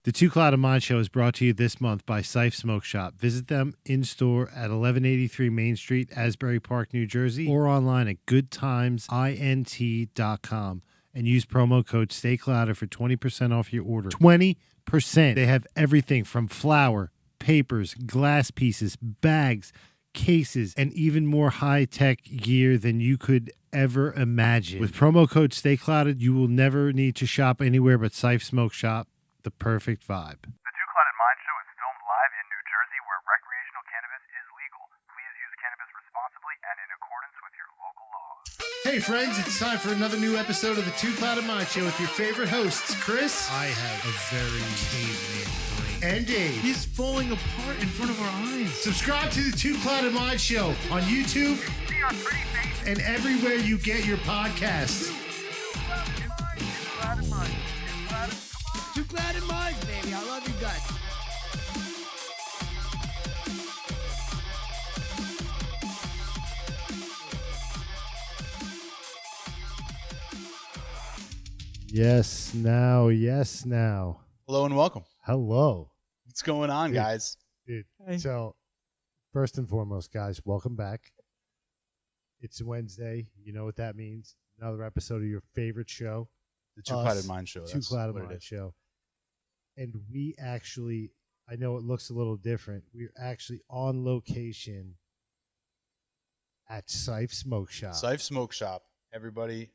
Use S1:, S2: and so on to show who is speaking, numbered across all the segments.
S1: The Two Cloud of Mind show is brought to you this month by Cyphe Smoke Shop. Visit them in-store at 1183 Main Street, Asbury Park, New Jersey, or online at goodtimesint.com and use promo code STAYCLOUDED for 20% off your order. 20%. They have everything from flour, papers, glass pieces, bags, cases, and even more high-tech gear than you could ever imagine. With promo code STAYCLOUDED, you will never need to shop anywhere but Cyphe Smoke Shop. The perfect vibe.
S2: The Two Clouded Mind show is filmed live in New Jersey where recreational cannabis is legal. Please use cannabis responsibly and in accordance with your local laws.
S1: Hey friends, it's time for another new episode of the Two Clouded Mind show with your favorite hosts, Chris. I have a very caveman brain. And Dave.
S3: He's falling apart in front of our eyes.
S1: Subscribe to the Two Clouded Mind show on YouTube
S2: See our pretty faces.
S1: and everywhere you get your podcasts.
S2: Two Clouded Mind.
S3: Two Clouded Minds, baby. I love you guys.
S1: Yes, now.
S4: Hello and welcome.
S1: Hello.
S4: What's going on,
S1: Dude.
S4: guys?
S1: Dude,
S3: Hey.
S1: so first and foremost, guys, welcome back. It's Wednesday. You know what that means. Another episode of your favorite show,
S4: The Two Clouded Mind Show.
S1: Two
S4: That's
S1: Clouded
S4: what it
S1: Mind
S4: is.
S1: show. And we actually, I know it looks a little different. We're actually on location at Cyphe Smoke Shop.
S4: Cyphe Smoke Shop. Everybody.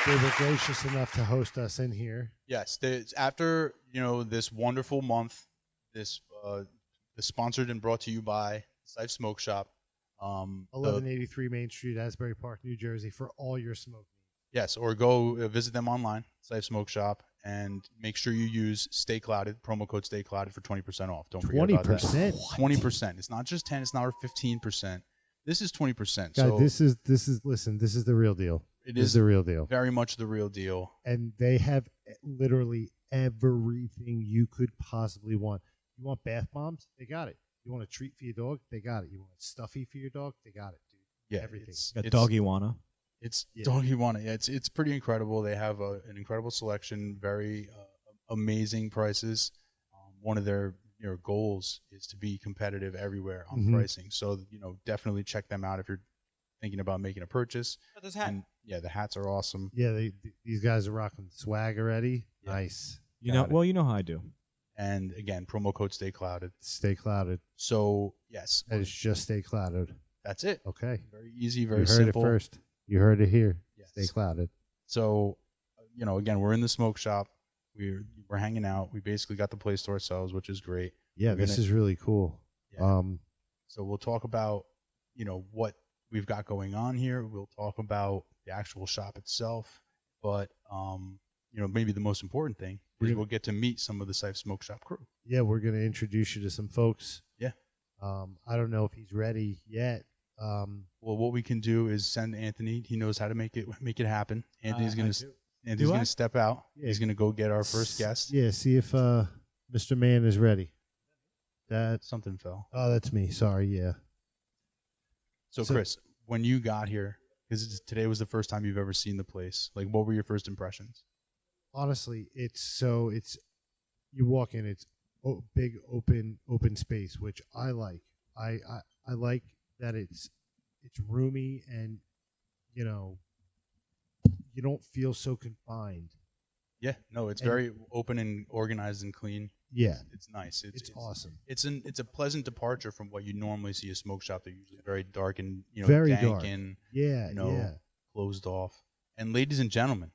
S1: They were gracious enough to host us in here.
S4: Yes. After this wonderful month, this sponsored and brought to you by Cyphe Smoke Shop.
S1: 1183 Main Street, Asbury Park, New Jersey, for all your smoke needs.
S4: Yes, or go visit them online, Cyphe Smoke Shop, and make sure you use Stay Clouded, promo code Stay Clouded for 20% off. Don't forget about that.
S1: 20%?
S4: 20%. It's not just 10. It's not 15%. This is 20%.
S1: Guys,
S4: So
S1: this is listen, this is the real deal.
S4: it
S1: This is
S4: is
S1: the real deal.
S4: very much the real deal.
S1: And they have literally everything you could possibly want. You want bath bombs? They got it. You want a treat for your dog? They got it. You want a stuffy for your dog? They got it, dude.
S4: Yeah,
S1: Everything.
S3: Got doggy wanna.
S4: It's
S1: Yeah.
S4: doggy wanna. Yeah, it's pretty incredible. They have an incredible selection, very amazing prices. One of their goals is to be competitive everywhere on
S1: Mhm.
S4: pricing. So definitely check them out if you're thinking about making a purchase.
S3: This hat.
S4: And yeah, the hats are awesome.
S1: Yeah, these guys are rocking swag already.
S4: Yeah.
S1: Nice.
S3: You know,
S4: Got it.
S3: well, you know how I do.
S4: And again, promo code Stay Clouded.
S1: Stay clouded.
S4: So yes,
S1: And it's just stay clouded.
S4: that's it.
S1: Okay.
S4: Very easy,
S1: You
S4: very
S1: heard
S4: simple.
S1: it first. You heard it here.
S4: Yes.
S1: Stay clouded.
S4: So, again, we're in the smoke shop. We're hanging out. We basically got the place to ourselves, which is great.
S1: Yeah,
S4: We're
S1: this
S4: gonna-
S1: is really cool.
S4: Yeah. So we'll talk about, what we've got going on here. We'll talk about the actual shop itself. But, maybe the most important thing is we'll get to meet some of the Cyphe Smoke Shop crew.
S1: Yeah, we're going to introduce you to some folks.
S4: Yeah.
S1: I don't know if he's ready yet.
S4: Well, what we can do is send Anthony. He knows how to make it happen. Anthony's going to step out.
S1: Yeah.
S4: He's going to go get our first guest.
S1: Yeah, see if Mr. Man is ready.
S4: Something fell.
S1: Oh, that's me. Sorry, yeah.
S4: So, Chris, when you got here, because today was the first time you've ever seen the place, like, what were your first impressions?
S1: Honestly, you walk in, it's big open space, which I like. I like that it's roomy and you don't feel so confined.
S4: Yeah, no, it's
S1: And-
S4: very open and organized and clean.
S1: Yeah,
S4: It's nice.
S1: it's awesome.
S4: It's a pleasant departure from what you normally see a smoke shop. They're usually very dark and
S1: Very
S4: dank
S1: dark.
S4: and
S1: Yeah,
S4: No.
S1: yeah.
S4: closed off. And ladies and gentlemen,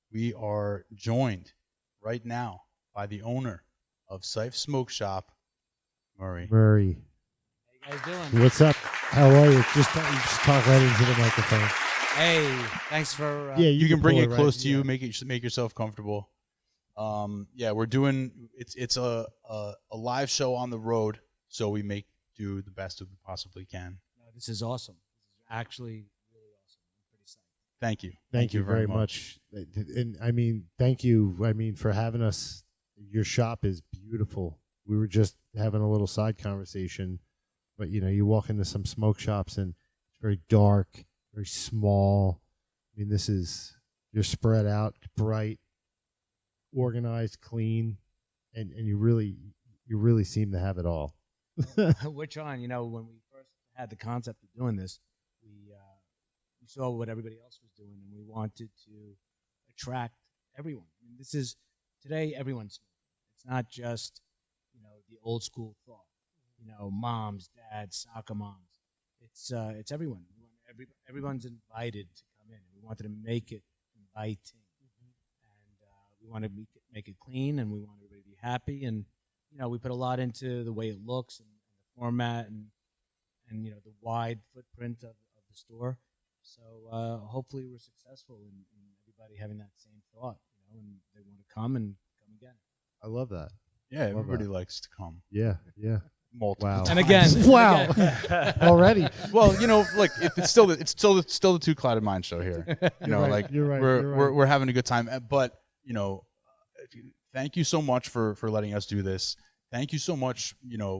S4: we are joined right now by the owner of Cyphe Smoke Shop, Murray.
S1: Murray,
S5: How you guys doing?
S1: what's up? How are you? Just talk right into the microphone.
S5: Hey, thanks for.
S1: Yeah,
S4: You can bring
S1: pull
S4: it
S1: right-
S4: close to
S1: yeah.
S4: you. Make yourself comfortable. We're doing it's a live show on the road, so we do the best we possibly can.
S5: No, this is awesome. This is actually really awesome. I'm pretty psyched.
S4: Thank you.
S1: Thank you very much. And I mean, thank you. I mean, for having us. Your shop is beautiful. We were just having a little side conversation, but you walk into some smoke shops and it's very dark, very small. I mean, this is You're spread out, bright, organized, clean, and you really seem to have it all.
S5: We're trying. You know, when we first had the concept of doing this, we saw what everybody else was doing, and we wanted to attract everyone. I mean, this is today. Everyone's smoking. It's not just the old school thought. Moms, dads, soccer moms. It's everyone. Everyone's invited to come in. We wanted to make it inviting, and we want to make it clean, and we want everybody to be happy. And we put a lot into the way it looks and the format and the wide footprint of the store. So hopefully we're successful in everybody having that same thought, and they want to come and come again.
S1: I love that.
S4: Yeah, everybody likes to come.
S1: Yeah.
S4: Multiple
S1: Wow.
S4: times.
S5: And again,
S1: Wow. Already.
S4: Well, look, it's still the Two Clouded Mind show here.
S1: You're right.
S4: We're having a good time. But thank you so much for letting us do this. Thank you so much,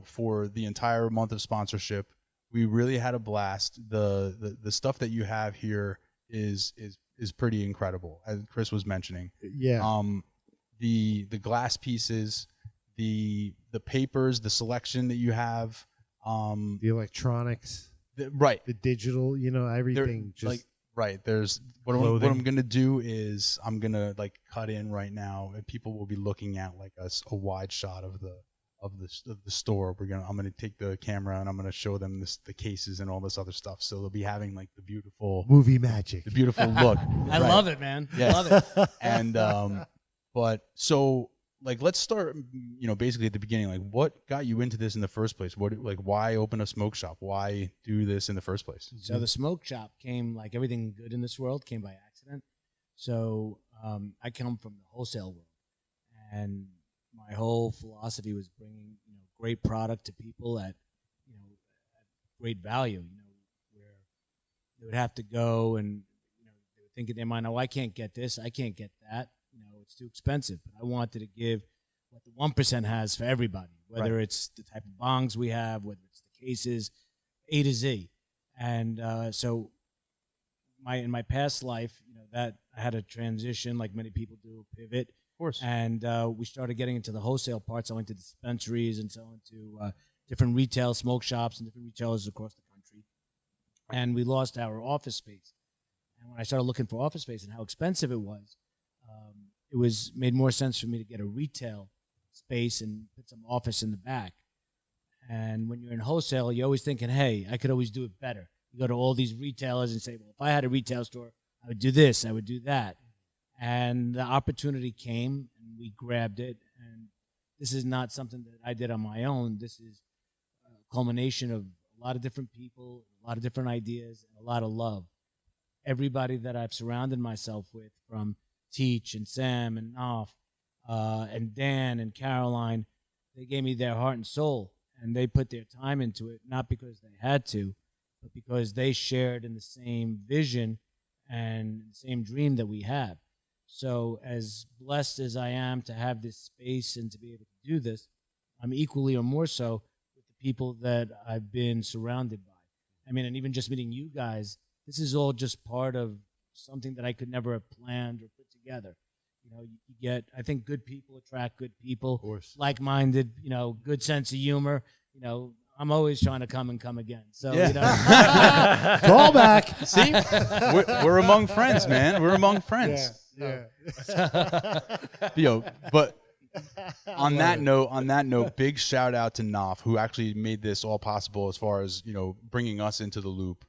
S4: for the entire month of sponsorship. We really had a blast. The stuff that you have here is pretty incredible, as Chris was mentioning.
S1: Yeah.
S4: The glass pieces, the papers, the selection that you have,
S1: the electronics,
S4: right,
S1: the digital, everything.
S4: Right. There's what I'm gonna do is I'm gonna cut in right now, and people will be looking at a wide shot of the store. I'm gonna take the camera and I'm gonna show them the cases and all this other stuff. So they'll be having the beautiful
S1: movie magic,
S4: the beautiful look.
S5: I love it, man.
S4: Yeah.
S5: I love it.
S4: And but so let's start basically at the beginning. What got you into this in the first place? Why open a smoke shop? Why do this in the first place?
S5: So the smoke shop came, like everything good in this world, came by accident. So I come from the wholesale world, and my whole philosophy was bringing great product to people at great value. Where they would have to go and they would think in their mind, oh, I can't get this, I can't get that. It's too expensive. But I wanted to give what the 1% has for everybody, whether it's the type of bongs we have, whether it's the cases, A to Z. And so in my past life, that I had a transition, like many people do, pivot.
S4: Of course.
S5: And we started getting into the wholesale part, selling to dispensaries and selling to different retail smoke shops and different retailers across the country. And we lost our office space. And when I started looking for office space and how expensive it was made more sense for me to get a retail space and put some office in the back. And when you're in wholesale, you're always thinking, hey, I could always do it better. You go to all these retailers and say, well, if I had a retail store, I would do this, I would do that. And the opportunity came, and we grabbed it. And this is not something that I did on my own. This is a culmination of a lot of different people, a lot of different ideas, and a lot of love. Everybody that I've surrounded myself with, from Teach and Sam and Naf and Dan and Caroline, they gave me their heart and soul, and they put their time into it, not because they had to, but because they shared in the same vision and the same dream that we have. So as blessed as I am to have this space and to be able to do this, I'm equally or more so with the people that I've been surrounded by. I mean, and even just meeting you guys, this is all just part of something that I could never have planned or put together. You get, I think good people attract good people,
S1: Of course.
S5: like-minded, good sense of humor. I'm always trying to come again. So,
S1: Call back.
S4: See, we're among friends, man. We're among friends.
S1: Yeah.
S4: But on that note, big shout out to Naf, who actually made this all possible as far as bringing us into the loop.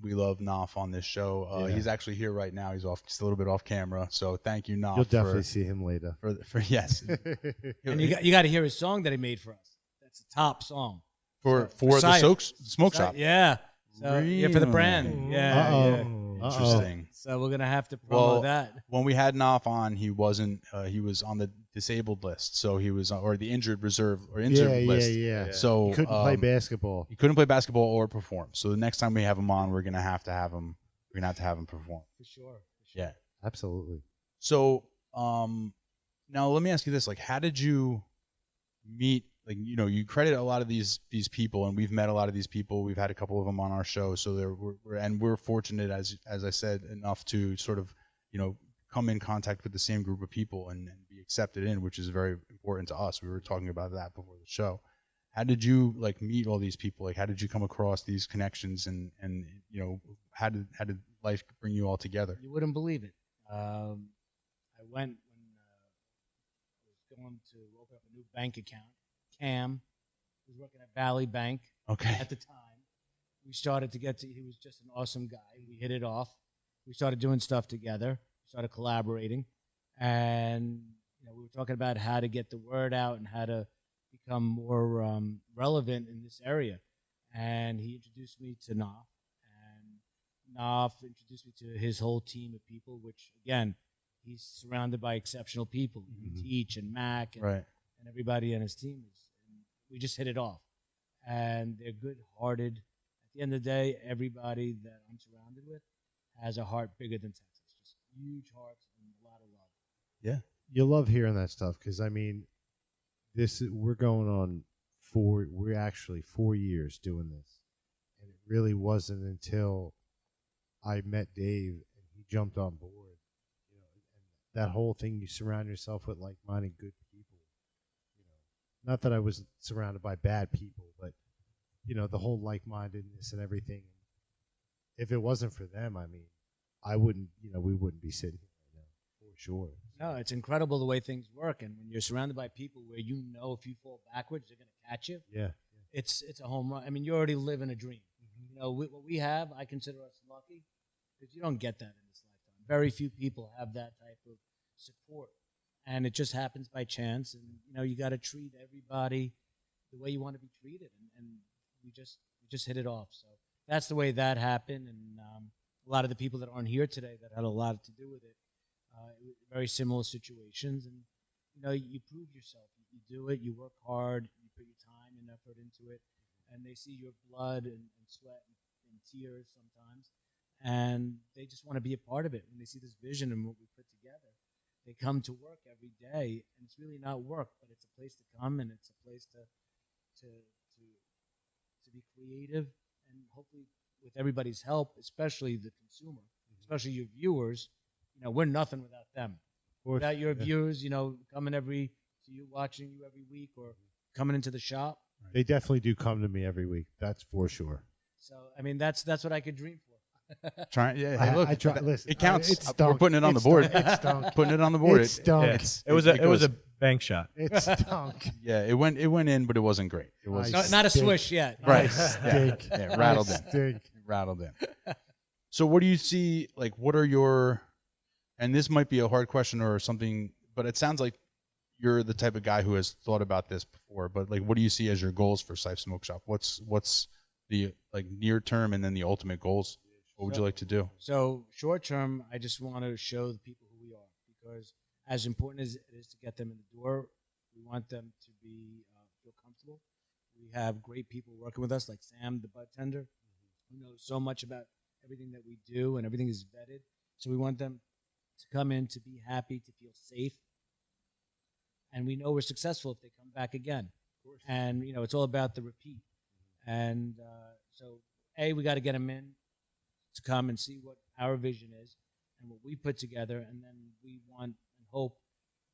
S4: We love Naf on this show. He's actually here right now. He's just a little bit off camera. So thank you, Naf.
S1: You'll definitely see him later.
S4: For yes.
S5: And you got to hear his song that he made for us. That's the top song
S4: for
S5: Cyphe.
S4: the smoke shop.
S5: Yeah. So, for the brand. Yeah.
S1: Uh-oh.
S5: Yeah.
S4: Interesting.
S5: So we're gonna have to promote that.
S4: When we had Naf on, he wasn't. He was on the disabled list, so he was or the injured reserve or injured list.
S1: Yeah.
S4: So
S1: He couldn't play basketball.
S4: He couldn't play basketball or perform. So the next time we have him on, we're gonna have to have him. We're gonna have to have him perform.
S5: For sure.
S4: Yeah.
S1: Absolutely.
S4: So now let me ask you this: how did you meet? You credit a lot of these people, and we've met a lot of these people. We've had a couple of them on our show, so we're fortunate, as I said, enough to sort of come in contact with the same group of people and be accepted in, which is very important to us. We were talking about that before the show. How did you meet all these people? How did you come across these connections and how did life bring you all together?
S5: You wouldn't believe it. I went when I was going to open up a new bank account. Cam was working at Valley Bank at the time. We started to he was just an awesome guy. We hit it off. We started doing stuff together, started collaborating, and we were talking about how to get the word out and how to become more relevant in this area. And he introduced me to Naf, and Naf introduced me to his whole team of people, which, again, he's surrounded by exceptional people.
S4: Mm-hmm.
S5: Teach and Mac and,
S4: Right.
S5: and everybody on his team. We just hit it off. And they're good-hearted. At the end of the day, everybody that I'm surrounded with has a heart bigger than Texas. Just huge hearts and a lot of love.
S4: Yeah.
S1: You love hearing that stuff because, we're going on we're actually 4 years doing this. And it really wasn't until I met Dave and he jumped on board. And that whole thing, you surround yourself with like-minded good people. Not that I was surrounded by bad people, but, the whole like-mindedness and everything. If it wasn't for them, I wouldn't, we wouldn't be sitting here right now, for sure.
S5: No, it's incredible the way things work. And when you're surrounded by people where if you fall backwards, they're going to catch you.
S1: Yeah.
S5: It's a home run. You already live in a dream. What we have, I consider us lucky because you don't get that in this lifetime. Very few people have that type of support. And it just happens by chance. And, you got to treat everybody the way you want to be treated. And we just hit it off. So that's the way that happened. And a lot of the people that aren't here today that had a lot to do with it, very similar situations. And, you prove yourself. You do it. You work hard. You put your time and effort into it. And they see your blood and sweat and tears sometimes. And they just want to be a part of it. When they see this vision and what we put together, they come to work every day. And it's really not work, but it's a place to come and it's a place to be creative. And hopefully with everybody's help, especially the consumer, especially your viewers, we're nothing without them. Without your viewers, coming watching you every week or coming into the shop.
S1: They definitely do come to me every week. That's for sure.
S5: So, that's what I could dream for.
S4: Hey, look,
S1: I try. Listen,
S4: it counts.
S1: It stunk.
S4: We're putting it on the board.
S1: It stunk.
S4: Putting it on the board.
S1: It stunk.
S6: It was a bank shot.
S1: It stunk.
S4: Yeah, it went in, but it wasn't great. It was
S5: Not a swish yet.
S4: right.
S1: Stink.
S4: Yeah, rattled in.
S1: Stink.
S4: Rattled in. So what do you see? What are your? And this might be a hard question or something, but it sounds like you're the type of guy who has thought about this before. But what do you see as your goals for Cyphe Smoke Shop? What's the near term and then the ultimate goals? What would you like to do?
S5: So short term, I just want to show the people who we are because as important as it is to get them in the door, we want them to feel comfortable. We have great people working with us like Sam, the bud tender, who knows so much about everything that we do and everything is vetted. So we want them to come in to be happy, to feel safe. And we know we're successful if they come back again. And, it's all about the repeat. And so, we got to get them in to come and see what our vision is and what we put together. And then we want and hope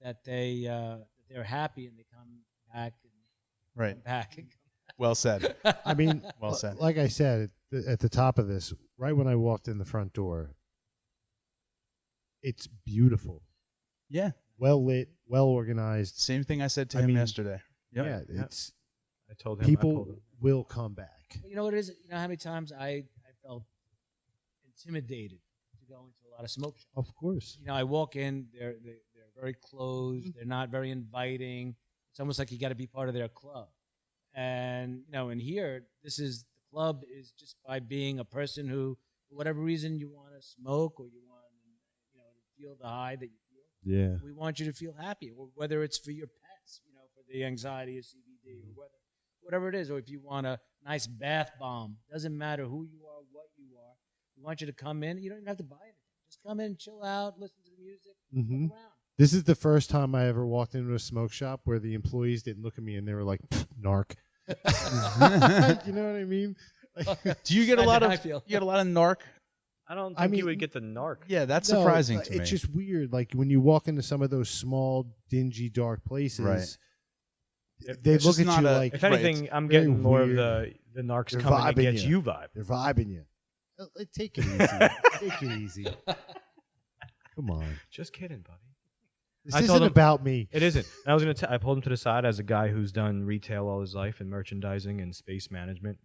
S5: that they're happy and they come back and
S4: Right.
S5: come back.
S4: Well said. Well said.
S1: Like I said at the top of this, right when I walked in the front door, it's beautiful.
S4: Yeah.
S1: Well lit, well organized.
S4: Same thing I said to him yesterday. Yep.
S1: Yeah, it's
S6: I told him
S1: people will come back.
S5: You know what it is? You know how many times I felt intimidated to go into a lot of smoke shops.
S1: Of course.
S5: I walk in, they're very closed. They're not very inviting. It's almost like you got to be part of their club. And in here, the club is just by being a person who, for whatever reason, you want to smoke or you want to feel the high that you feel.
S1: Yeah.
S5: We want you to feel happy, or whether it's for your pets, for the anxiety of CBD, or whatever it is, or if you want a nice bath bomb. Doesn't matter who you are, what you are. We want you to come in. You don't even have to buy anything. Just come in, chill out, listen to the music, look around.
S1: This is the first time I ever walked into a smoke shop where the employees didn't look at me and they were like, narc. You know what I mean?
S4: Do you get a lot of
S5: I feel.
S4: narc
S6: I don't think
S1: I mean,
S6: you would get the narc.
S4: Yeah, that's
S1: No,
S4: surprising to me.
S1: It's just weird. Like when you walk into some of those small, dingy, dark places,
S4: Right.
S1: they
S4: It's
S1: look
S4: just
S1: at you
S4: not a-
S1: like
S6: If
S4: Right,
S6: anything, I'm
S1: very
S6: getting more of
S1: weird.
S6: the narcs
S1: They're
S6: coming to
S1: vibing
S6: get
S1: you.
S6: you vibe.
S1: they're vibing you. Take it easy. Take it easy. Come on.
S6: Just kidding, buddy.
S1: This
S6: I told
S1: isn't
S6: him-
S1: about me.
S6: It isn't. And I was gonna. I pulled him to the side as a guy who's done retail all his life and merchandising and space management.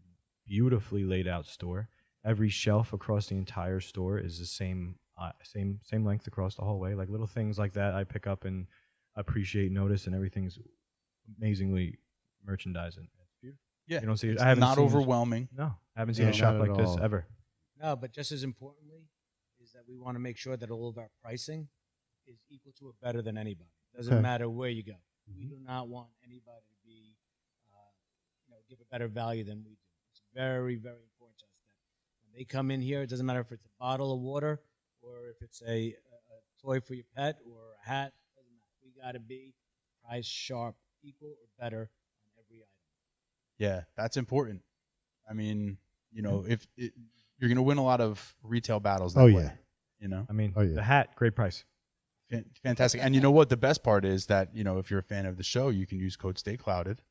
S6: Beautifully laid out store. Every shelf across the entire store is the same length across the hallway. Like little things like that, I pick up and appreciate, notice, and everything's amazingly merchandised. It's beautiful.
S4: Yeah,
S6: You don't see it.
S4: it's
S6: I haven't
S4: not
S6: seen
S4: overwhelming.
S6: No, I haven't seen
S1: No,
S6: a shop
S1: not at
S6: like this
S1: all.
S6: ever.
S5: No, but just as importantly is that we want to make sure that all of our pricing is equal to or better than anybody. Doesn't
S1: Okay.
S5: matter where you go. We do not want anybody to be, give a better value than we do. It's very, very important to us that when they come in here, it doesn't matter if it's a bottle of water or if it's a toy for your pet or a hat. Doesn't matter. We got to be price sharp, equal or better on every item.
S4: Yeah, that's important. I mean, if you're going to win a lot of retail battles that
S1: Oh,
S4: way.
S1: yeah.
S6: I mean,
S1: Oh, yeah.
S6: the hat, great price.
S4: Fantastic. And you know what? The best part is that, if you're a fan of the show, you can use code Stay Clouded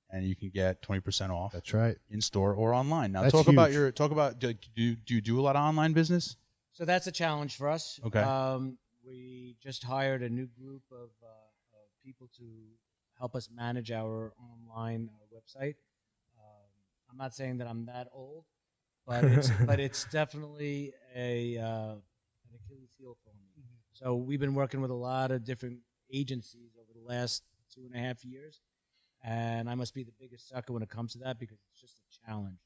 S4: and you can get 20% off
S1: That's right.
S4: in store or online. Now
S1: That's
S4: talk
S1: huge.
S4: about do you do a lot of online business?
S5: So that's a challenge for us.
S4: Okay.
S5: We just hired a new group of people to help us manage our online website. I'm not saying that I'm that old, but it's definitely an Achilles heel for me. So we've been working with a lot of different agencies over the last 2.5 years, and I must be the biggest sucker when it comes to that because it's just a challenge.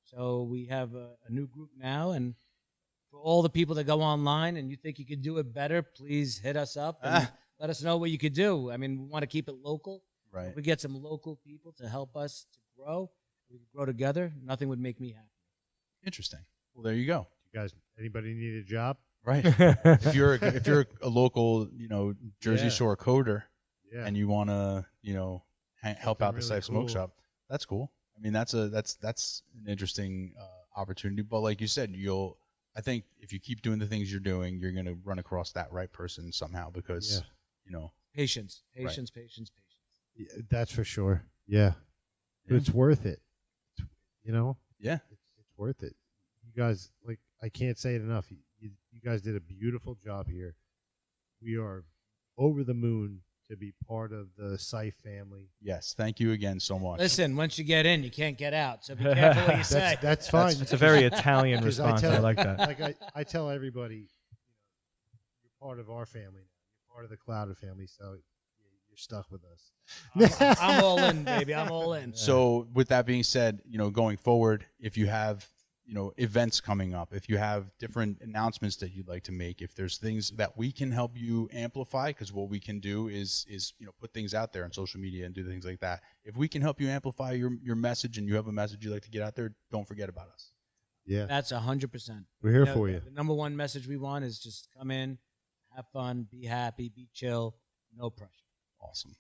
S5: So we have a new group now, and for all the people that go online and you think you could do it better, please hit us up and let us know what you could do. I mean, we want to keep it local.
S4: Right.
S5: If we get some local people to help us to grow, we can grow together. Nothing would make me happy.
S4: Interesting. Well, there you go.
S1: You guys, anybody need a job?
S4: Right. if you're a local, Jersey
S6: Yeah.
S4: Shore coder
S1: Yeah.
S4: and you want to, help out the
S1: really
S4: Cyphe Smoke
S1: cool.
S4: Shop, that's cool. I mean, that's an interesting opportunity. But like you said, I think if you keep doing the things you're doing, you're going to run across that right person somehow because,
S5: Patience.
S4: Right.
S1: Yeah, that's for sure. Yeah. But it's worth it.
S4: Yeah.
S1: It's worth it. You guys, I can't say it enough. You guys did a beautiful job here. We are over the moon to be part of the Cyphe family.
S4: Yes. Thank you again so much.
S5: Listen, once you get in, you can't get out. So be careful what you say.
S1: That's fine.
S6: It's a very Italian
S1: 'Cause
S6: response. I like that.
S1: Like I tell everybody, you're part of our family now. You're part of the Clouded family, so you're stuck with us.
S5: I'm all in, baby. I'm all in.
S4: So with that being said, going forward, if you have, events coming up, if you have different announcements that you'd like to make, if there's things that we can help you amplify, because what we can do is put things out there on social media and do things like that. If we can help you amplify your message and you have a message you'd like to get out there, don't forget about us.
S1: Yeah.
S5: That's 100%.
S1: We're here for you.
S5: The number one message we want is just come in, have fun, be happy, be chill, no pressure.
S4: Awesome.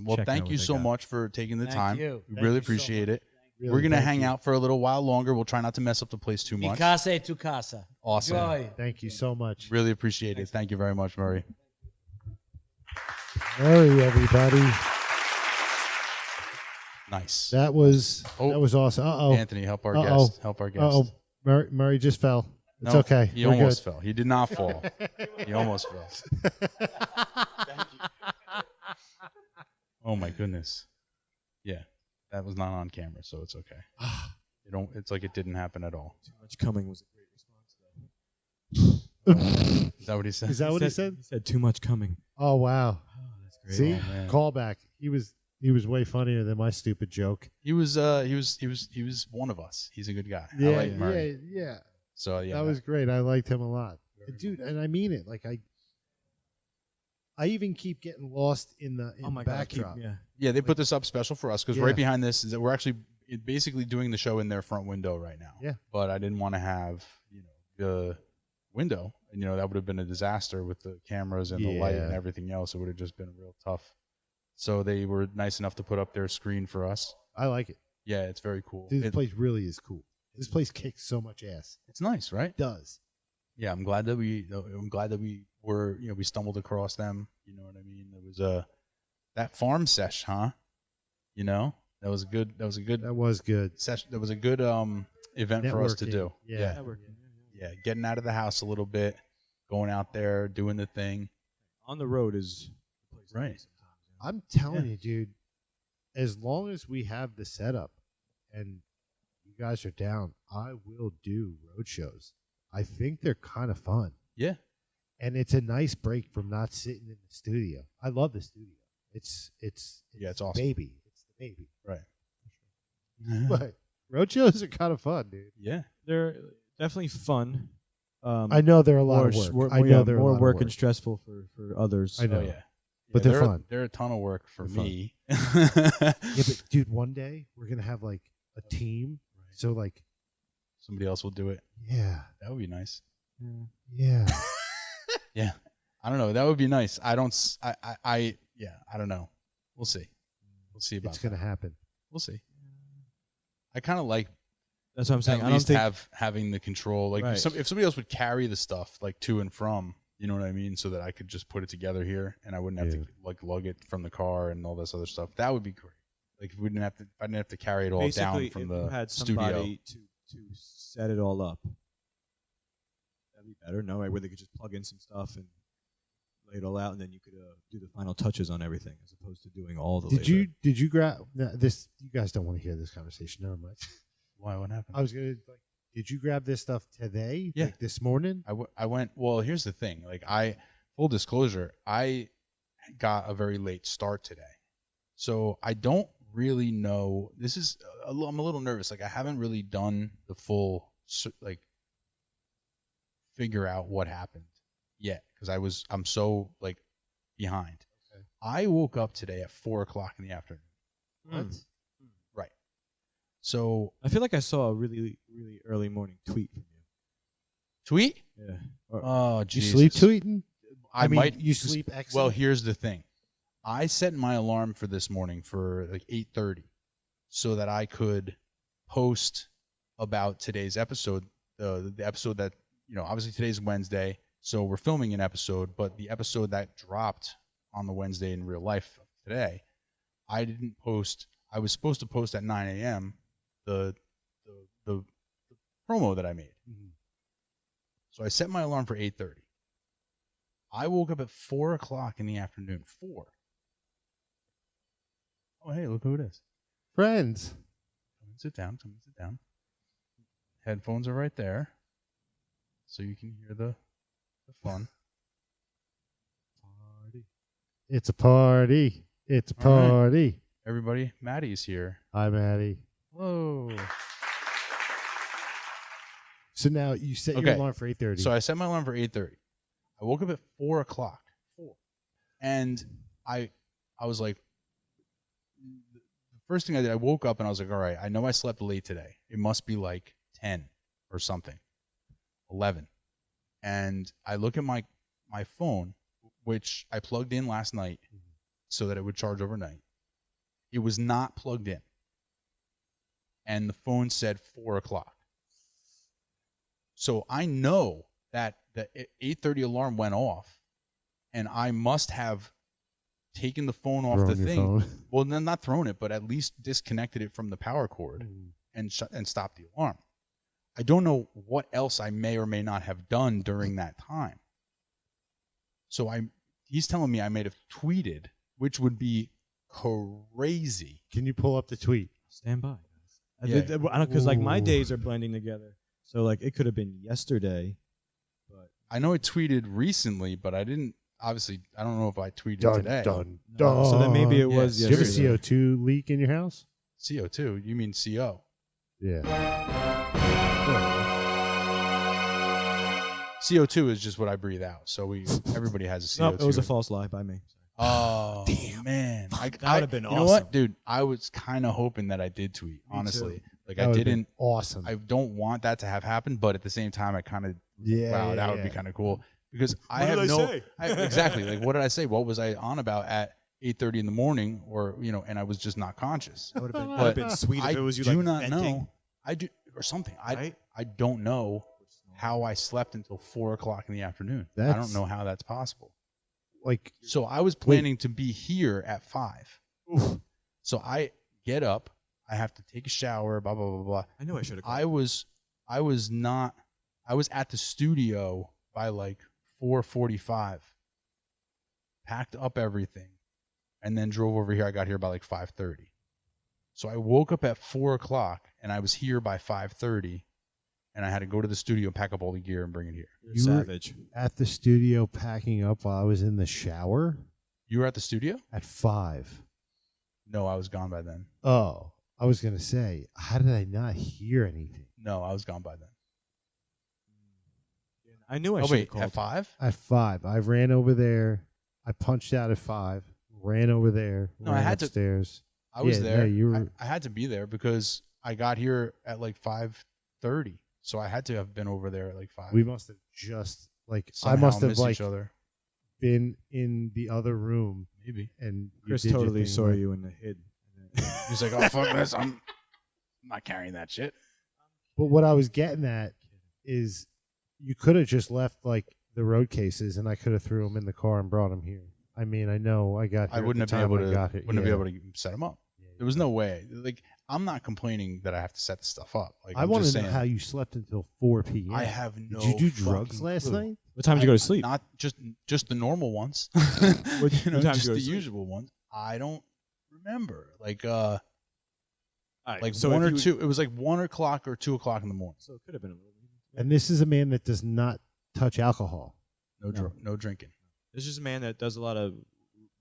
S4: Well,
S6: Check out
S4: thank
S6: what
S4: you
S6: they
S4: so
S6: got.
S4: much for taking the
S5: Thank
S4: time.
S5: you.
S4: We
S5: Thank
S4: really
S5: you so
S4: appreciate
S5: much.
S4: it.
S1: Really,
S4: We're going to
S1: thank
S4: hang
S1: you.
S4: out for a little while longer. We'll try not to mess up the place too
S5: Mi
S4: much.
S5: casa y tu casa.
S4: Awesome.
S5: Enjoy.
S1: Thank you so much.
S4: Really appreciate it. Thank you very much, Murray.
S1: Murray, everybody.
S4: Nice.
S1: That was
S4: Oh.
S1: awesome. Uh-oh.
S4: Anthony, help our
S1: Uh-oh.
S4: guest. Help our guest.
S1: Uh-oh. Murray just fell. It's
S4: No,
S1: okay.
S4: He
S1: We're
S4: almost
S1: good.
S4: fell. He did not fall. He almost fell. Oh my goodness. Yeah, that was not on camera, so it's okay. It's like it didn't happen at all.
S6: Too much coming was a great response, though.
S4: Is that what he said?
S1: Is that what he said?
S6: He said too much coming.
S1: Oh, wow.
S6: Oh, that's great.
S1: See?
S4: Oh, man.
S1: Callback. He was way funnier than my stupid joke.
S4: He was one of us. He's a good guy. I
S1: Yeah,
S4: like Murray.
S1: yeah.
S4: So yeah,
S1: That was great. I liked him a lot. Dude, and I mean it. Like I even keep getting lost in the backdrop.
S4: yeah. They put this up special for us because
S1: Yeah.
S4: right behind this is that we're actually basically doing the show in their front window right now.
S1: Yeah.
S4: But I didn't want to have the window. And, that would have been a disaster with the cameras and the light and
S1: Yeah.
S4: everything else. It would have just been real tough. So they were nice enough to put up their screen for us.
S1: I like it.
S4: Yeah, it's very cool.
S1: Dude, this place really is cool. This place kicks so much ass.
S4: It's nice, right?
S1: It does.
S4: yeah, I'm glad that we were, we stumbled across them. You know what I mean? There was that farm sesh, huh? That was good. That was a good
S1: That was good.
S4: session. That was a good event for us to
S1: Networking.
S4: do.
S1: Yeah.
S4: Yeah, getting out of the house a little bit, going out there, doing the thing.
S6: On the road is the place to be
S4: Right.
S6: sometimes,
S1: I'm telling you, dude, as long as we have the setup and you guys are down, I will do road shows. I think they're kind of fun.
S4: Yeah.
S1: And it's a nice break from not sitting in the studio. I love the studio. It's
S4: Yeah, it's awesome.
S1: baby. It's the baby.
S4: Right.
S1: But road shows are kind of fun, dude.
S4: Yeah.
S6: They're definitely fun.
S1: I know they're a lot of work. I know they're
S6: more
S1: a lot
S6: work
S1: of
S6: and
S1: work.
S6: stressful for others.
S1: I know.
S4: Oh, yeah.
S1: But
S4: Yeah,
S1: they're fun.
S4: They're a ton of work for
S1: They're fun.
S4: me.
S1: Yeah, but dude, one day we're gonna have like a team. So like,
S4: Somebody else will do it.
S1: yeah,
S4: That would be nice.
S1: yeah.
S4: Yeah. I don't know. That would be nice. I don't know. We'll see. We'll see about
S1: It's gonna happen.
S4: We'll see. I kind of like
S6: That's what I'm saying.
S4: at
S6: I don't
S4: least
S6: think
S4: having the control. Like
S6: Right.
S4: if somebody else would carry the stuff like to and from, you know what I mean, so that I could just put it together here and I wouldn't have to like lug it from the car and all this other stuff. That would be great. Like if I didn't have to carry it all
S6: basically
S4: down from
S6: if
S4: the
S6: you had
S4: studio.
S6: somebody to set it all up, that'd be better. No, right, where they could just plug in some stuff and lay it all out, and then you could do the final touches on everything, as opposed to doing all the.
S1: Did you grab this? You guys don't want to hear this conversation. Never mind.
S4: Why? What happened?
S1: I was gonna like. Did you grab this stuff today?
S4: Yeah.
S1: Like this morning?
S4: I went. Well, here's the thing. Like full disclosure, I got a very late start today, so I don't really know. I'm a little nervous. Like I haven't really done the full like figure out what happened yet because I'm so like behind.
S1: Okay.
S4: I woke up today at 4:00 in the afternoon.
S1: What?
S4: Right. So
S6: I feel like I saw a really, really early morning tweet from you.
S4: tweet.
S6: Yeah. Or,
S4: Oh,
S1: You
S4: Jesus.
S1: sleep tweeting?
S4: I
S1: mean,
S4: might.
S1: You sleep excellent.
S4: Well, here's the thing. I set my alarm for this morning for like 8:30 so that I could post about today's episode. The episode that, obviously today's Wednesday, so we're filming an episode, but the episode that dropped on the Wednesday in real life today, I didn't post. I was supposed to post at 9 a.m. the promo that I made.
S1: Mhm.
S4: So I set my alarm for 8:30. I woke up at 4:00 in the afternoon. 4. Oh, hey, look who it is.
S1: Friends.
S4: Come and sit down. Come and sit down. Headphones are right there, so you can hear the fun.
S1: Party. It's a party. It's a
S4: All right.
S1: party.
S4: Everybody, Maddie's here.
S1: Hi, Maddie.
S4: Hello.
S1: So now you set your
S4: Okay.
S1: alarm for 8:30.
S4: So I set my alarm for 8:30. I woke up at 4:00. 4. And I was like, the first thing I did, I woke up and I was like, all right, I know I slept late today. It must be like 10 or something, 11. And I look at my phone, which I plugged in last night so that it would charge overnight. It was not plugged in. And the phone said 4:00. So I know that the 8:30 alarm went off, and I must have taken the phone off
S1: Throwing
S4: the
S1: your
S4: thing.
S1: phone.
S4: Well, then not thrown it, but at least disconnected it from the power cord and stopped the alarm. I don't know what else I may or may not have done during that time. So he's telling me I may have tweeted, which would be crazy.
S1: Can you pull up the tweet?
S6: stand by.
S4: Yeah.
S6: I don't because like my
S1: Ooh.
S6: days are blending together. So like it could have been yesterday, but
S4: I know I tweeted recently, but I didn't. Obviously, I don't know if I tweeted
S1: Dun,
S4: today.
S1: dun,
S6: no,
S1: dun.
S6: so then maybe it
S4: Yeah.
S6: was
S4: Do
S1: Do you have a
S6: yesterday.
S1: CO2 leak in your house?
S4: CO2? You mean CO?
S1: Yeah.
S4: CO2 is just what I breathe out. So everybody has a CO2.
S6: No, it was a false lie by me.
S4: Oh, man. That
S6: That would've been
S4: You know what,
S6: awesome.
S4: dude? I was kind of hoping that I did tweet, honestly.
S6: too.
S4: Like,
S1: That
S4: I
S1: would've been
S4: didn't.
S1: Awesome.
S4: I don't want that to have happened, but at the same time, I kind of,
S1: Yeah,
S4: wow,
S1: yeah,
S4: that would be
S1: yeah.
S4: kind of cool. Because I
S6: What
S4: have
S6: did I
S4: no.
S6: say?
S4: Exactly. Like, what did I say? What was I on about at 8:30 in the morning, or and I was just not conscious.
S6: That would have been,
S4: But
S6: sweet if
S4: I
S6: it was you
S4: do
S6: like
S4: not
S6: venting.
S4: know. I do or something.
S6: Right?
S4: I don't know how I slept until 4 o'clock in the afternoon. I
S1: That's-
S4: don't know how that's possible.
S1: Like,
S4: So I was planning to be here at 5. So I get up. I have to take a shower. Blah blah blah blah.
S6: I knew I should have.
S4: I was at the studio by like 4:45. Packed up everything, and then drove over here. I got here by like 5:30. So I woke up at 4 o'clock, and I was here by 5:30, and I had to go to the studio, pack up all the gear, and bring it here.
S6: You're
S1: You were-
S6: savage.
S1: at the studio packing up while I was in the shower
S4: You were at the studio?
S1: at 5.
S4: No, I was gone by then.
S1: Oh, I was going to say, how did I not hear anything?
S4: No, I was gone by then.
S6: I knew I
S4: Oh
S6: should have
S4: wait,
S6: called.
S4: at 5?
S1: At 5. I ran over there. I punched out at 5. Ran over there.
S4: No, I
S1: ran
S4: had to-
S1: upstairs.
S4: I was
S1: Yeah,
S4: there.
S1: no, you were-
S4: I had to be there because I got here at like 5:30. So I had to have been over there at like 5.
S1: We must have just, like,
S4: Somehow
S1: I must have,
S4: missed
S1: like,
S4: each other.
S1: been in the other room.
S4: Maybe.
S1: And you
S6: Chris
S1: did your
S6: totally
S1: thing,
S6: saw
S1: right?
S6: you in the hid.
S4: He's like, oh, fuck this. I'm not carrying that shit.
S1: But what I was getting at is you could have just left, like, the road cases, and I could have threw them in the car and brought them here. I mean, I know I got here.
S4: I wouldn't
S1: at the
S4: have been
S1: time
S4: able to.
S1: I got here.
S4: Wouldn't
S1: Yeah.
S4: have been able to set them up. There was no way. Like, I'm not complaining that I have to set the stuff up. Like,
S1: I
S4: I'm
S1: want
S4: just
S1: to know
S4: saying,
S1: how you slept until 4 p.m.
S4: I have no.
S1: Did you do drugs
S4: fucking
S1: last
S4: clue.
S1: night?
S6: What time did you go to sleep?
S4: Not just the normal ones.
S6: What
S4: You know,
S6: time did
S4: just
S6: you go
S4: the
S6: to sleep?
S4: usual ones. I don't remember. Like
S6: All right, so
S4: 1
S6: if
S4: or
S6: you-
S4: 2. It was like 1 o'clock or 2 o'clock in the morning.
S6: So it could have been a little.
S1: And this is a man that does not touch alcohol.
S4: No drinking.
S6: This is a man that does a lot of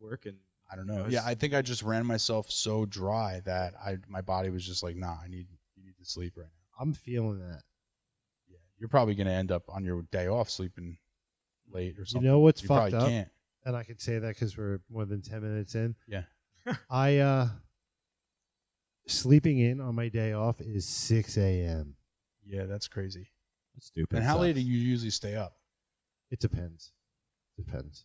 S6: work and
S4: I don't know.
S6: No,
S4: Yeah,
S6: it's-
S4: I think I just ran myself so dry that my body was just like, nah, you need to sleep right now.
S1: I'm feeling that.
S4: Yeah, you're probably gonna end up on your day off sleeping late or
S1: You
S4: something.
S1: know what's
S4: You
S1: fucked
S4: probably
S1: up?
S4: can't.
S1: And I can say that because we're more than 10 minutes in.
S4: Yeah.
S1: Sleeping in on my day off is 6 a.m.
S4: Yeah, that's crazy.
S6: that's stupid.
S4: And how late do
S1: sucks.
S4: you usually stay up?
S1: It depends. Depends.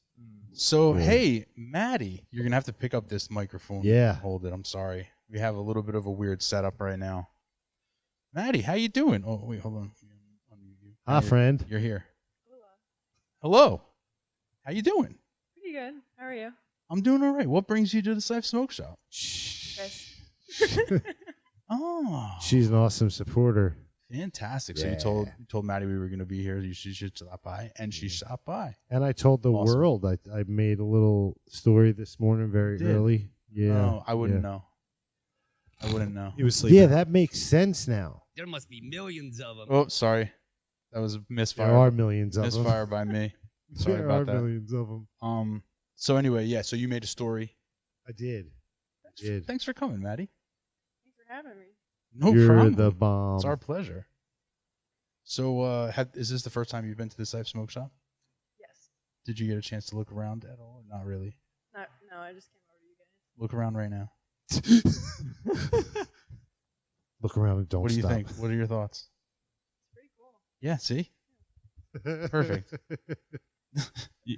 S4: So,
S1: Yeah.
S4: hey, Maddie, you're gonna have to pick up this microphone.
S1: Yeah.
S4: Hold it. I'm sorry. We have a little bit of a weird setup right now. Maddie, how you doing? Oh, wait, hold on. Unmute you.
S1: Hi, friend.
S4: You're here. Hello. How you doing?
S7: Pretty good. How are you?
S4: I'm doing all right. What brings you to the Cyphe Smoke Shop?
S7: Chris.
S4: Oh,
S1: She's an awesome supporter.
S4: fantastic. So you
S1: Yeah.
S4: told Maddie we were going to be here. She should stop by, and she stopped by.
S1: And I told the
S4: Awesome.
S1: world. I made a little story this morning very
S4: did?
S1: early. Yeah.
S4: No, I wouldn't
S1: yeah.
S4: know. I wouldn't know.
S6: He was sleeping.
S1: Yeah, that makes sense now.
S3: There must be millions of them.
S4: Oh, sorry. That was a misfire.
S1: There are millions of them.
S4: Misfire by me. Sorry
S1: There
S4: about
S1: are
S4: that.
S1: millions of them.
S4: So anyway, yeah. So you made a story.
S1: I did. Did.
S4: Thanks for coming, Maddie.
S7: Thanks for having me.
S4: No
S1: You're
S4: problem.
S1: the bomb.
S4: It's our pleasure. So, is this the first time you've been to the Cyphe Smoke Shop?
S7: Yes.
S4: Did you get a chance to look around at all? Not really.
S7: No, I just came over to you guys.
S4: Look around right now.
S1: Look around and don't
S4: What do you
S1: stop.
S4: think? What are your thoughts?
S7: It's pretty cool.
S4: Yeah. See. Perfect.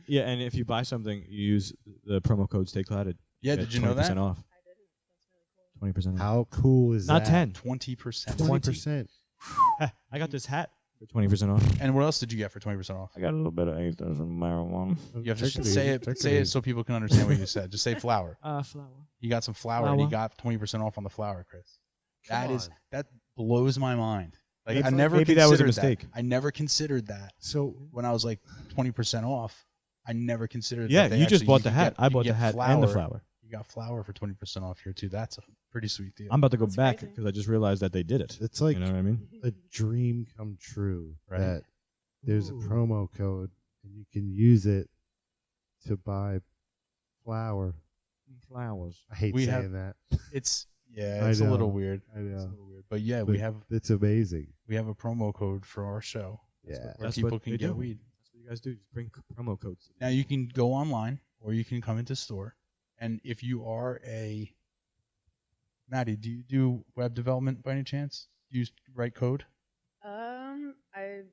S6: Yeah, and if you buy something, you use the promo code StayClouded.
S4: Yeah. Did you know that?
S6: 20% off.
S7: I didn't. That's really cool.
S6: 20% off.
S1: How cool is
S6: Not
S1: that?
S6: 10.
S4: 20%.
S1: 20%.
S6: I got this hat for 20% off.
S4: And what else did you get for 20% off?
S6: I got a little bit of 8,000 marijuana.
S4: You have to
S1: Take
S4: say
S1: easy,
S4: it.
S1: take
S4: Say it
S1: easy.
S4: so people can understand what you said. Just say flour.
S6: Flour.
S4: You got some flour, and you got 20% off on the flour, Chris. That blows my mind. Like I never
S6: maybe that was a
S4: considered
S6: mistake.
S4: I never considered that
S1: So
S4: when I was like 20% off. I never considered.
S6: Yeah,
S4: that they
S6: you just
S4: actually-
S6: bought
S4: you
S6: the
S4: could
S6: hat.
S4: get-
S6: I
S4: you
S6: bought
S4: could
S6: the
S4: get
S6: hat and the flour.
S4: You got flour for 20% off here too. That's a pretty sweet deal.
S6: I'm about to go
S7: That's
S6: back
S7: crazy.
S6: because I just realized that they did it.
S1: it's like
S6: You know what I mean?
S1: a dream come true
S4: Right.
S1: that there's
S6: Ooh.
S1: a promo code and you can use it to buy flour.
S6: Flowers.
S1: I hate
S4: We
S1: saying
S4: have-
S1: that.
S4: It's
S1: I
S4: it's a little
S1: know.
S4: weird.
S1: I
S4: It's a
S1: know.
S4: little weird. But yeah, we
S1: But
S4: have
S1: It's amazing.
S4: a promo code for our show
S1: Yeah.
S4: where
S6: That's
S4: people
S6: what
S4: can
S6: they
S4: get
S6: do.
S4: weed.
S6: That's what you guys do. Just bring promo codes.
S4: Now you can go online or you can come into store. And if you are a Maddie, do you do web development by any chance? Do you write code?
S7: I have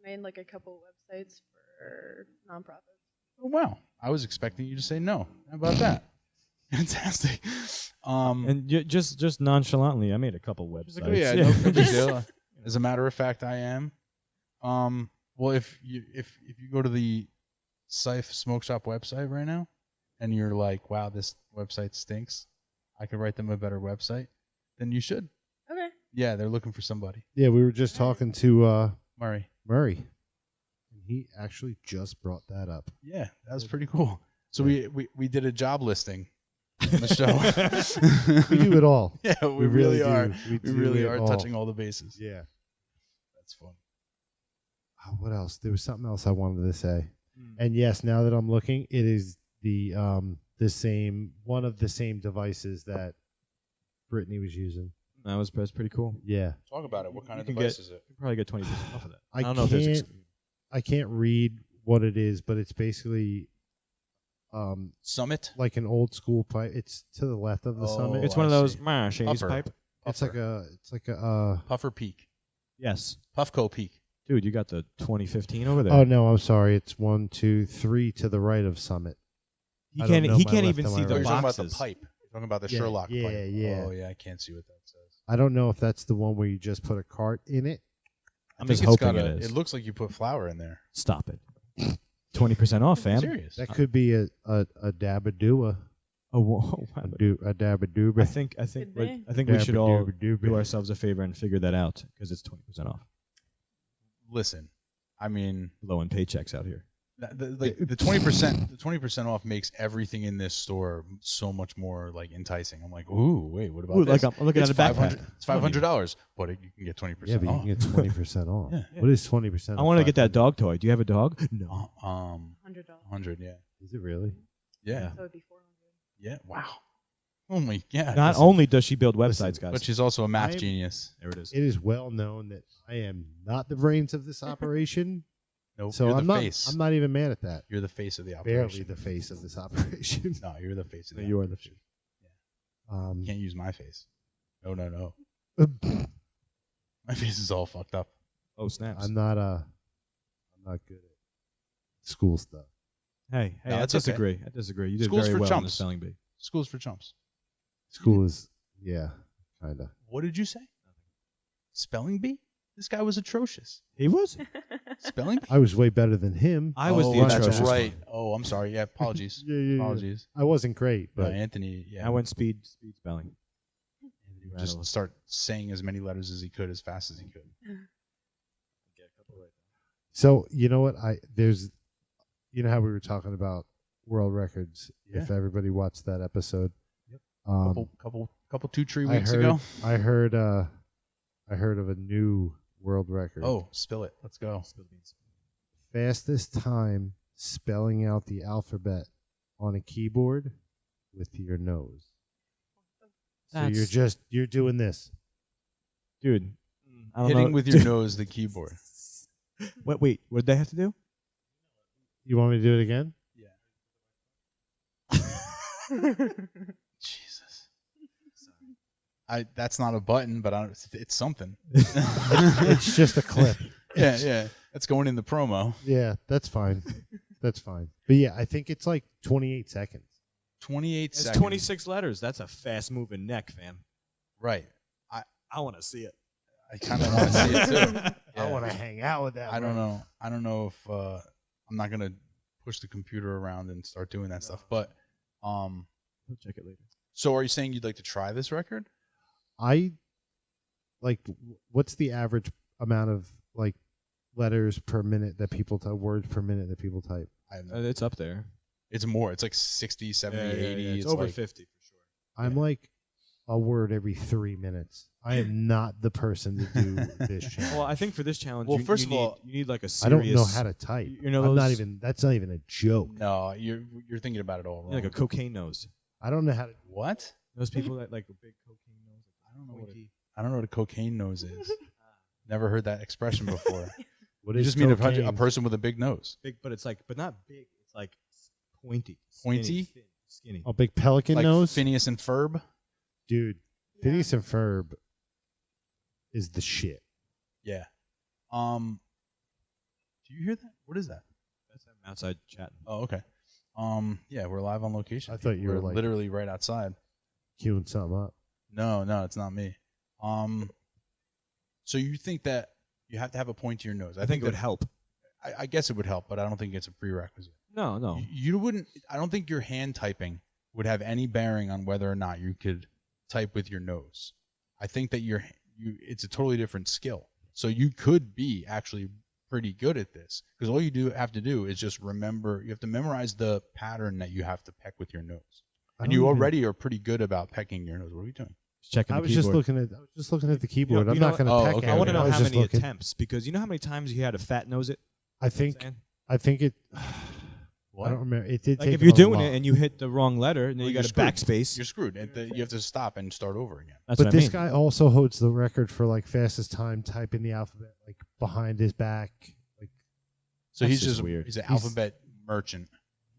S7: made like a couple websites for nonprofits.
S4: Oh wow. I was expecting you to say no. How about that? Fantastic.
S6: And just nonchalantly, I made a couple
S4: It's
S6: websites.
S4: like, oh, yeah, no big deal. As a matter of fact, I am. Well, if you go to the Cyphe Smoke Shop website right now, and you're like, wow, this website stinks, I could write them a better website, then you should.
S7: Okay.
S4: Yeah, they're looking for somebody.
S1: Yeah, we were just talking to
S4: Murray.
S1: Murray. And he actually just brought that up.
S4: Yeah, that was pretty cool. So we did a job listing on the show.
S1: We do it all.
S4: Yeah, we
S1: really
S4: really are.
S1: do.
S4: We really
S1: it
S4: are
S1: all.
S4: touching all the bases.
S1: Yeah.
S4: That's fun.
S1: What else? There was something else I wanted to say. And yes, now that I'm looking, it is the same one of the same devices that Brittany was using.
S6: That's pretty cool.
S1: Yeah.
S4: Talk about it. What kind of
S6: You can
S4: device
S6: get-
S4: is it?
S6: You can probably get 20% off of that.
S1: I
S6: don't know if there's
S1: I can't read what it is, but it's basically
S4: Summit?
S1: like an old school pipe. It's to the left of the
S4: Oh,
S1: Summit.
S6: It's
S4: I
S6: one of those
S4: see.
S6: Shades
S4: Puffer.
S6: pipe.
S1: It's like a
S4: Puffer Peak.
S6: Yes.
S4: Puffco Peak.
S6: Dude, you got the 2015 over there.
S1: Oh no, I'm sorry. It's 1, 2, 3 to the right of Summit.
S6: He
S1: I
S6: can't.
S1: don't know
S6: He
S1: my
S6: can't
S1: left
S6: even
S1: and
S6: see
S1: my
S6: the
S4: You're
S1: right.
S4: talking about
S6: boxes.
S4: the pipe. You're talking about the
S1: Yeah,
S4: Sherlock
S1: yeah,
S4: pipe.
S1: yeah.
S4: Oh, yeah, I can't see what that says.
S1: I don't know if that's the one where you just put a cart in it.
S6: I'm
S4: I think
S6: just
S4: it's
S6: hoping
S4: got
S6: it is.
S4: It looks like you put flour in there.
S6: Stop it. 20% off, fam.
S4: Serious?
S1: That could be a dabadua.
S6: Oh, whoa.
S1: A dabadooba.
S6: I think
S7: Could be.
S6: we should all
S1: Dabba-dooba-dooba.
S6: do ourselves a favor and figure that out because it's 20% off.
S4: Listen, I mean,
S6: Blowing paychecks out here.
S4: the 20% off makes everything in this store so much more like enticing. I'm like, ooh, wait, what about
S6: Ooh,
S4: this?
S6: like I'm looking
S4: It's
S6: at a backpack.
S4: It's $500, but you can get 20%
S1: Yeah, but you
S4: off.
S1: can get 20% off.
S4: Yeah.
S1: What is 20%?
S6: I want to get that dog toy. Do you have a dog? No.
S7: $100.
S4: 100, yeah.
S1: Is it really?
S4: Yeah.
S7: So it'd be 400.
S4: Yeah. Wow. Oh my God.
S6: Not
S4: Listen,
S6: only does she build websites, guys.
S4: but she's also a math
S1: I'm-
S4: genius.
S6: There it is.
S1: It is well known that I am not the brains of this operation.
S4: Nope.
S1: So
S4: you're
S1: I'm
S4: the
S1: not.
S4: face.
S1: I'm not even mad at that.
S4: You're the face of the operation.
S1: Barely the face of this operation.
S4: No, you're the face of
S6: No,
S4: the
S6: you are the
S4: operation.
S1: Um,
S4: Can't use my face. No. My face is all fucked up.
S6: Oh, snaps.
S1: I'm not good at school stuff.
S6: Hey,
S4: No,
S6: I
S4: it's okay.
S6: disagree. I disagree. You did
S4: School's
S6: very
S4: for
S6: well in the
S4: chumps.
S6: spelling bee.
S4: School's for chumps.
S1: School is kind of.
S4: What did you say? Spelling bee? This guy was atrocious.
S6: He was.
S4: Spelling bee?
S1: I was way better than him.
S6: I was the
S4: that's
S6: atrocious
S4: right.
S6: one.
S4: Oh, I'm sorry. Yeah, apologies.
S1: Yeah.
S4: Apologies.
S1: I wasn't great,
S4: No,
S1: but
S4: Anthony, yeah.
S6: I went speed spelling.
S4: just start saying as many letters as he could as fast as he could.
S1: so you know what? You know how we were talking about world records.
S4: Yeah.
S1: If everybody watched that episode,
S4: Yep.
S1: um,
S4: Couple 2-3
S1: I
S4: weeks
S1: heard,
S4: ago.
S1: I heard of a new world record.
S4: Oh, spill it. Let's go.
S1: Fastest time spelling out the alphabet on a keyboard with your nose. So you're doing this.
S6: Dude. I don't
S4: Hitting
S6: know.
S4: with your nose the keyboard.
S6: Wait. What did they have to do?
S1: You want me to do it again?
S4: Jesus. That's not a button, but it's something.
S1: It's just a clip.
S4: Yeah. That's going in the promo.
S1: Yeah, that's fine. That's fine. But yeah, I think it's like 28 seconds.
S4: 28
S6: It's
S4: seconds.
S6: 26 letters. That's a fast moving neck, fam.
S4: Right.
S6: I want to see it.
S4: I kind of want to see it too.
S1: I
S4: Yeah.
S1: want to hang out with that.
S4: I don't know. I don't know if I'm not gonna push the computer around and start doing that stuff. But
S6: We'll check it later.
S4: so are you saying you'd like to try this record?
S1: I like. What's the average amount of like letters per minute that people type? Words per minute that people type?
S4: I have no,
S6: It's up there.
S4: it's more. It's like 60, 70, 80.
S6: It's over
S4: like,
S6: 50 for sure.
S1: I'm like a word every 3 minutes. I am not the person to do this challenge.
S6: Well, I think for this challenge,
S4: Well,
S6: you,
S4: first
S6: you
S4: of
S6: need,
S4: all,
S6: you need like a
S1: I
S6: serious.
S1: don't know how to type.
S6: You know
S1: I'm not
S6: those-
S1: even. That's not even a joke.
S4: No, you're thinking about it all wrong.
S6: like a cocaine nose.
S1: I don't know how to.
S4: What?
S6: Those people that like a big cocaine nose.
S4: I don't know what a cocaine nose is. Never heard that expression before.
S1: What
S4: You
S1: is
S4: just mean a
S1: cocaine?
S4: person with a big nose.
S6: Big, but it's like, but not big. It's like pointy.
S4: Pointy?
S6: Thin, skinny.
S1: A big pelican
S4: Like
S1: nose,
S4: Phineas and Ferb.
S1: dude. Phineas and Ferb is the shit.
S4: Yeah. Do you hear that? What is that?
S6: That's them outside chatting.
S4: Oh, okay. Yeah, we're live on location.
S1: I thought you were
S4: We're
S1: like
S4: literally right outside.
S1: queuing something up.
S4: No, it's not me. So you think that You have to have a point to your nose.
S8: I think it would help.
S4: I guess it would help, but I don't think it's a prerequisite.
S8: No.
S4: You wouldn't. I don't think your hand typing would have any bearing on whether or not you could type with your nose. I think that it's a totally different skill. So you could be actually pretty good at this because all you have to do is just remember. You have to memorize the pattern that you have to peck with your nose, and you already are pretty good about pecking your nose. What are you doing?
S8: Checking
S1: I
S8: the
S1: was
S8: keyboard.
S1: just looking at the keyboard. I'm
S8: you
S1: not
S8: know-
S1: going to peck
S4: okay.
S1: at
S8: I want
S1: it.
S8: to know
S1: was
S8: how
S1: just
S8: many
S1: looking.
S8: attempts because you know how many times you had to fat nose it.
S1: I think it. I don't remember. It did
S8: Like
S1: take
S8: if you're
S1: him a
S8: doing
S1: lot.
S8: it and you hit the wrong letter and then
S4: Well,
S8: you
S4: you're
S8: got a
S4: screwed.
S8: backspace.
S4: You're screwed. You have to stop and start over again.
S8: That's
S1: But
S8: what I
S1: this
S8: mean.
S1: guy also holds the record for like fastest time typing the alphabet like behind his back. Like
S4: So
S8: That's
S4: he's
S8: just
S4: just
S8: weird.
S4: He's an alphabet merchant.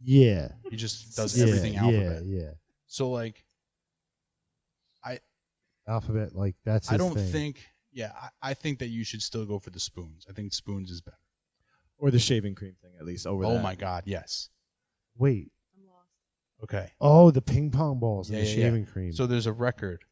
S1: yeah,
S4: He just does
S1: yeah,
S4: everything alphabet.
S1: Yeah.
S4: So like,
S1: Alphabet like that's.
S4: I
S1: his
S4: don't
S1: thing.
S4: think. Yeah, I think that you should still go for the spoons. I think spoons is better.
S8: Or the shaving cream thing, at least. Over
S4: Oh
S8: that.
S4: my God, yes.
S1: Wait.
S7: I'm lost.
S4: Okay.
S1: Oh, the ping pong balls and
S4: Yeah,
S1: the
S4: yeah, yeah.
S1: shaving cream.
S4: So there's a record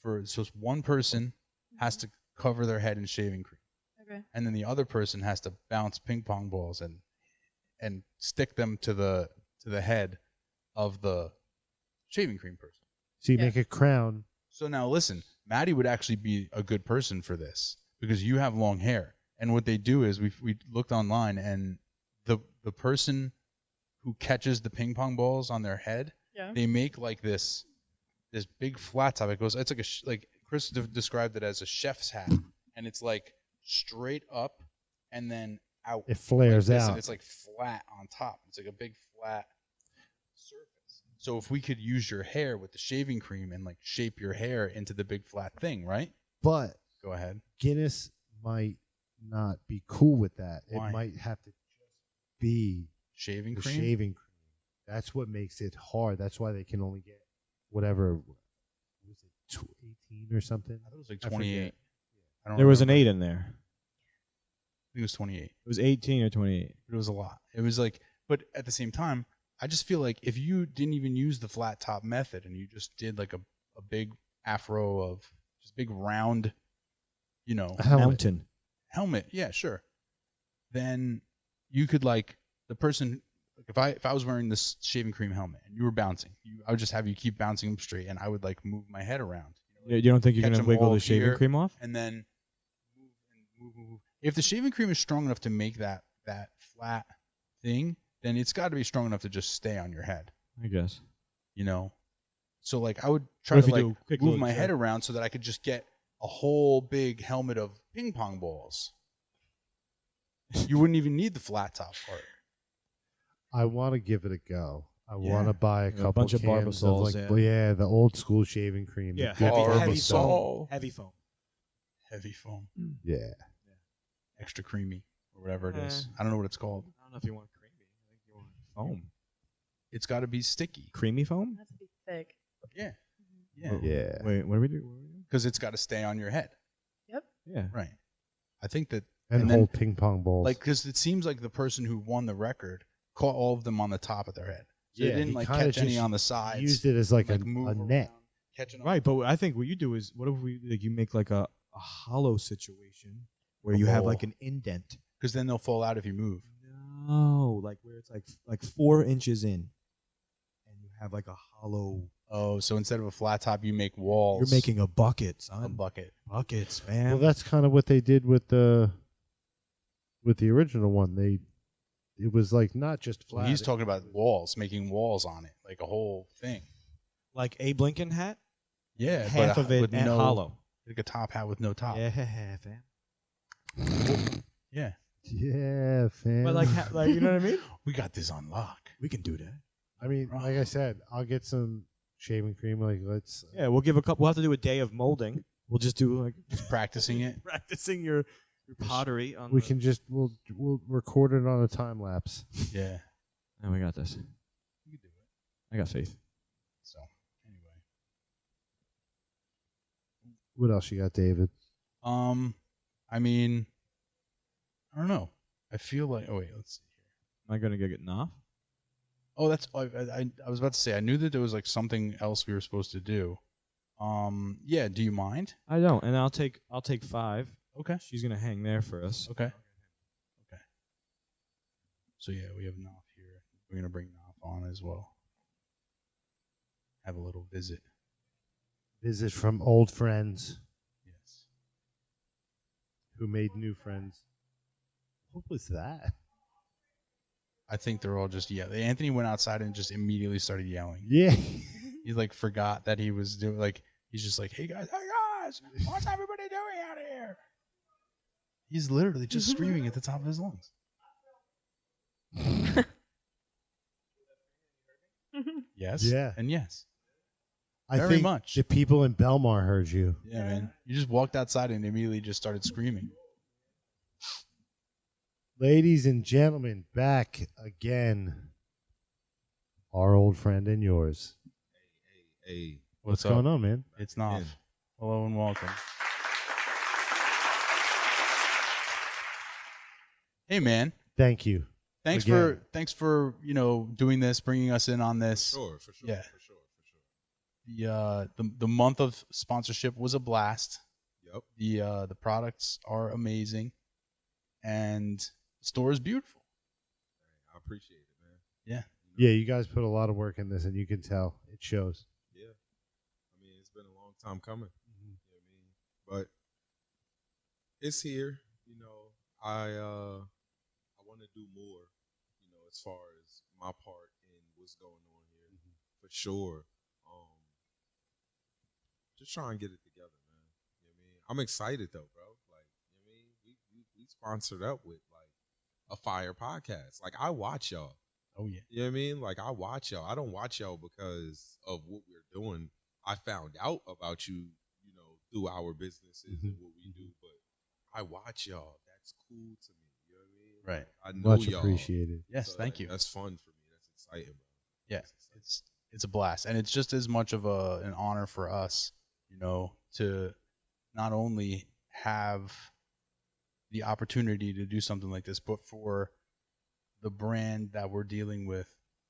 S4: for one person has to cover their head in shaving cream,
S7: Okay.
S4: and then the other person has to bounce ping pong balls and stick them to the head of the shaving cream person.
S1: so you
S7: Yeah.
S1: make a crown.
S4: So now listen, Maddie would actually be a good person for this because you have long hair. And what they do is we looked online and the person who catches the ping pong balls on their head,
S7: Yeah.
S4: they make like this big flat top. It's like like Chris described it as a chef's hat, and it's like straight up and then out.
S1: It flares
S4: like this,
S1: out.
S4: and it's like flat on top. It's like a big flat surface. So if we could use your hair with the shaving cream and like shape your hair into the big flat thing, right?
S1: But
S4: Go ahead.
S1: Guinness might not be cool with that.
S4: Why?
S1: It might have to just be
S4: Shaving
S1: the
S4: cream.
S1: shaving cream. That's what makes it hard. That's why they can only get whatever. Was it 18 or something?
S4: I thought it was like
S1: I
S4: 28.
S1: forget.
S4: I don't
S8: There was an
S4: remember.
S8: 8 in there.
S4: I think it was 28.
S8: It was 18 or 28.
S4: It was a lot. It was like, but at the same time, I just feel like if you didn't even use the flat top method and you just did like a big afro of just big round,
S1: A helmet.
S8: Mountain.
S4: helmet, yeah, sure. Then you could like the person. Like if I was wearing this shaving cream helmet and you were bouncing, I would just have you keep bouncing them straight, and I would like move my head around.
S8: You don't think you're
S4: catch
S8: going to
S4: 'em
S8: wiggle
S4: all
S8: the shaving
S4: here.
S8: cream off?
S4: And then move and move. If the shaving cream is strong enough to make that flat thing, then it's got to be strong enough to just stay on your head.
S8: I guess.
S4: So like I would try
S8: What if
S4: to
S8: you do
S4: like
S8: a quick
S4: move
S8: little
S4: my head
S8: jerk?
S4: around so that I could just get a whole big helmet of ping pong balls. You wouldn't even need the flat top part.
S1: I want to give it a go. I
S4: Yeah.
S1: want to buy a
S8: Yeah, a
S1: couple
S8: bunch of
S1: cans of
S8: Barbasols,
S1: like,
S8: yeah.
S1: well, yeah, the old school shaving cream. the
S8: Yeah,
S1: good
S8: heavy
S1: Barbasol.
S8: foam. Heavy foam.
S4: Heavy foam,
S1: Yeah.
S4: extra creamy, or whatever it is.
S8: Eh.
S4: I don't know what it's called.
S8: I don't know if you want creamy. I think you want foam.
S4: It's got to be sticky.
S8: Creamy foam?
S7: It has to be thick.
S4: Yeah,
S8: Oh,
S4: yeah,
S1: Yeah.
S8: Wait, what do we do?
S4: because it's got to stay on your head.
S8: Yeah.
S4: Right. I think that
S1: And,
S4: And then,
S1: hold ping pong balls.
S4: like because it seems like the person who won the record caught all of them on the top of their head. So
S1: Yeah,
S4: they didn't
S1: he
S4: like
S1: kinda
S4: catch any
S1: just
S4: on the sides.
S1: used it as like,
S4: move
S1: a net.
S4: around, catching
S8: Right, but I think what you do is, what if we like you make like a hollow situation where you have like
S4: bowl.
S8: an indent?
S4: because then they'll fall out if you move.
S8: No, like where it's like 4 inches in, and you have like a hollow.
S4: Oh, so instead of a flat top, you make walls.
S8: You're making a bucket, son.
S4: a bucket.
S8: Buckets, man.
S1: Well, that's kind of what they did with the original one. It was like not just
S4: Well,
S1: flat.
S4: he's talking about walls, making walls on it, like a whole thing.
S8: like Abe Lincoln hat,
S4: Yeah,
S8: half
S4: but
S8: of it
S4: with
S8: and
S4: no,
S8: hollow.
S4: like a top hat with no top.
S8: Yeah, fam.
S4: Yeah.
S1: Yeah, fam.
S8: But like you know what I mean?
S4: We got this on lock.
S8: We can do that.
S1: I mean, like I said, I'll get some shaving cream. Like let's.
S8: Yeah, we'll give a couple. We'll have to do a day of molding. We'll just do like
S4: Just practicing it.
S8: practicing your pottery. On
S1: We
S8: the-
S1: can just we'll record it on a time lapse.
S4: Yeah.
S8: Oh, we got this.
S4: You can do it.
S8: I got faith.
S4: So, anyway.
S1: What else you got, David?
S4: I mean, I don't know. I feel like. Oh wait, let's see here.
S8: Am I gonna get getting off?
S4: Oh, that's. I was about to say. I knew that there was like something else we were supposed to do. Yeah. Do you mind?
S8: I don't, and I'll take 5.
S4: Okay.
S6: She's gonna hang there for us.
S4: Okay. Okay. So yeah, we have Knopf here. We're gonna bring Knopf on as well. Have a little visit.
S1: Visit from old friends
S4: Yes.
S1: who made new friends. What was that?
S4: I think they're all just yelling. Anthony went outside and just immediately started yelling.
S1: Yeah.
S4: He like forgot that he was doing he's just like, hey guys, what's everybody doing out here? He's literally just screaming at the top of his lungs. Yes.
S1: Yeah.
S4: And yes.
S1: I
S4: Very
S1: think
S4: much.
S1: the people in Belmar heard you.
S4: Yeah, man. You just walked outside and immediately just started screaming.
S1: Ladies and gentlemen, back again. Our old friend and yours.
S8: Hey,
S1: What's
S4: up?
S1: going on, man?
S4: It's Knopf. Hello and welcome. Hey, man.
S1: Thank you.
S4: Thanks
S1: Again.
S4: for doing this, bringing us in on this.
S8: for sure.
S4: Yeah.
S8: For sure.
S4: The month of sponsorship was a blast.
S8: Yep.
S4: The products are amazing, and the store is beautiful.
S8: I appreciate it, man.
S4: Yeah.
S1: Yeah, you guys put a lot of work in this, and you can tell. It shows.
S8: Yeah. I mean, it's been a long time coming. You know what I mean? But it's here. You know, I want to do more, as far as my part in what's going on here. For sure. Just try and get it together, man. You know what I mean? I'm excited though, bro. Like, you know what I mean? We sponsored up with like a fire podcast. Like, I watch y'all.
S4: Oh yeah.
S8: You know what I mean? Like, I watch y'all. I don't watch y'all because of what we're doing. I found out about you, through our businesses and what we do, but I watch y'all. That's cool to me. You know what I mean?
S4: Right.
S8: I know
S1: Much
S8: y'all.
S1: appreciated.
S4: Yes, thank you.
S8: That's fun for me. That's exciting, bro.
S4: Yeah,
S8: That's exciting.
S4: it's a blast, and it's just as much of an honor for us, to not only have the opportunity to do something like this, but for the brand that we're dealing with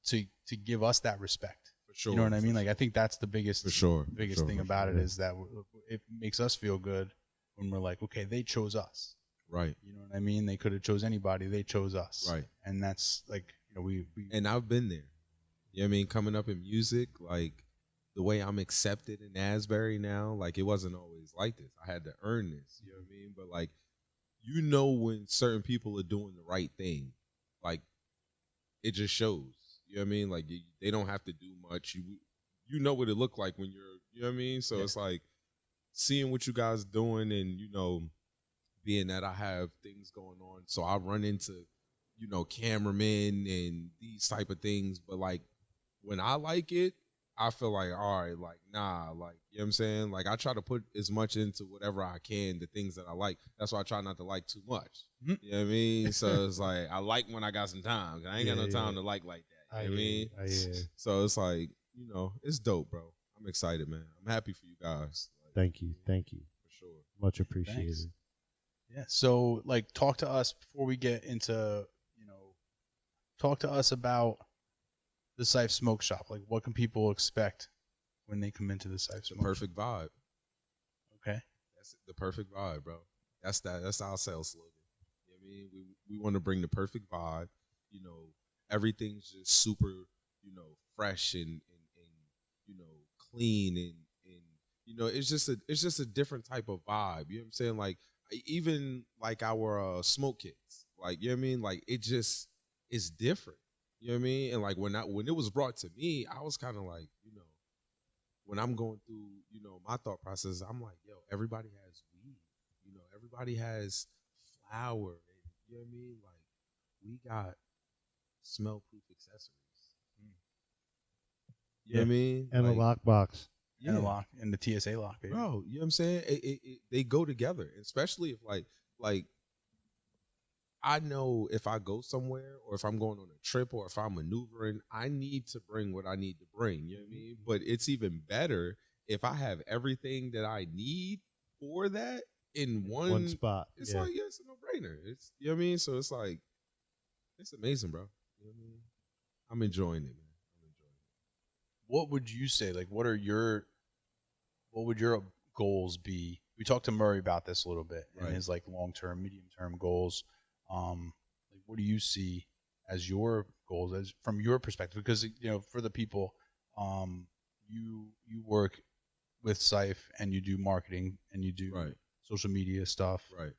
S4: to give us that respect.
S8: For sure.
S4: You know what I mean?
S8: For
S4: Like, I think that's the biggest,
S8: For sure.
S4: biggest
S8: For
S4: thing
S8: sure.
S4: about it is that it makes us feel good when we're like, okay, they chose us.
S8: Right.
S4: You know what I mean? They could have chose anybody. They chose us.
S8: Right.
S4: And that's like, we
S8: And I've been there. You know what I mean? Coming up in music, like the way I'm accepted in Asbury now, like it wasn't always like this. I had to earn this. You know what I mean? But like, when certain people are doing the right thing, like it just shows. You know what I mean? Like they don't have to do much. You know what it looked like when you know what I mean? So it's like seeing what you guys doing and, being that I have things going on. So I run into, cameramen and these type of things. But like when I like it, I feel like, all right, like, nah, like, you know what I'm saying? Like I try to put as much into whatever I can, the things that I like. That's why I try not to like too much.
S4: Mm-hmm.
S8: You know what I mean? So it's like, I like when I got some time. I ain't got no time to like that. You know what I mean? So it's like, it's dope, bro. I'm excited, man. I'm happy for you guys. Like,
S1: Thank you. Thank you.
S8: for sure.
S1: Much appreciated.
S4: Thanks. Yeah. So, like, talk to us before we get into, talk to us about the Cyphe Smoke Shop. Like, what can people expect when they come into the Cyphe
S8: The
S4: Smoke
S8: perfect vibe.
S4: Shop? Okay.
S8: That's the perfect vibe, bro. That's our sales slogan. You know what I mean? We want to bring the perfect vibe. Everything's just super, fresh and clean and it's just a different type of vibe. You know what I'm saying? Like even like our smoke kits. Like, you know what I mean? Like it just it's different. You know what I mean? And like when it was brought to me, I was kind of like, when I'm going through, my thought process, I'm like, yo, everybody has weed. Everybody has flour. And, you know what I mean? Like, we got smell-proof accessories. You know what I mean?
S1: And
S8: like,
S1: a lockbox.
S4: And the lock and the TSA lock, baby.
S8: Bro, you know what I'm saying? They go together, especially if like I know if I go somewhere or if I'm going on a trip or if I'm maneuvering, I need to bring what I need to bring. You know what I mean? But it's even better if I have everything that I need for that in one
S1: spot.
S8: It's like, yeah, it's a no-brainer. It's, you know what I mean? So it's like, it's amazing, bro. You know what I mean? I'm enjoying it, man.
S4: What would you say? Like, what would your goals be we talked to Murray about this a little bit and
S8: Right.
S4: his like long-term, medium-term goals. Like, what do you see as your goals, as from your perspective? Because for the people, you work with Cyphe and you do marketing and you do
S8: Right.
S4: social media stuff.
S8: Right.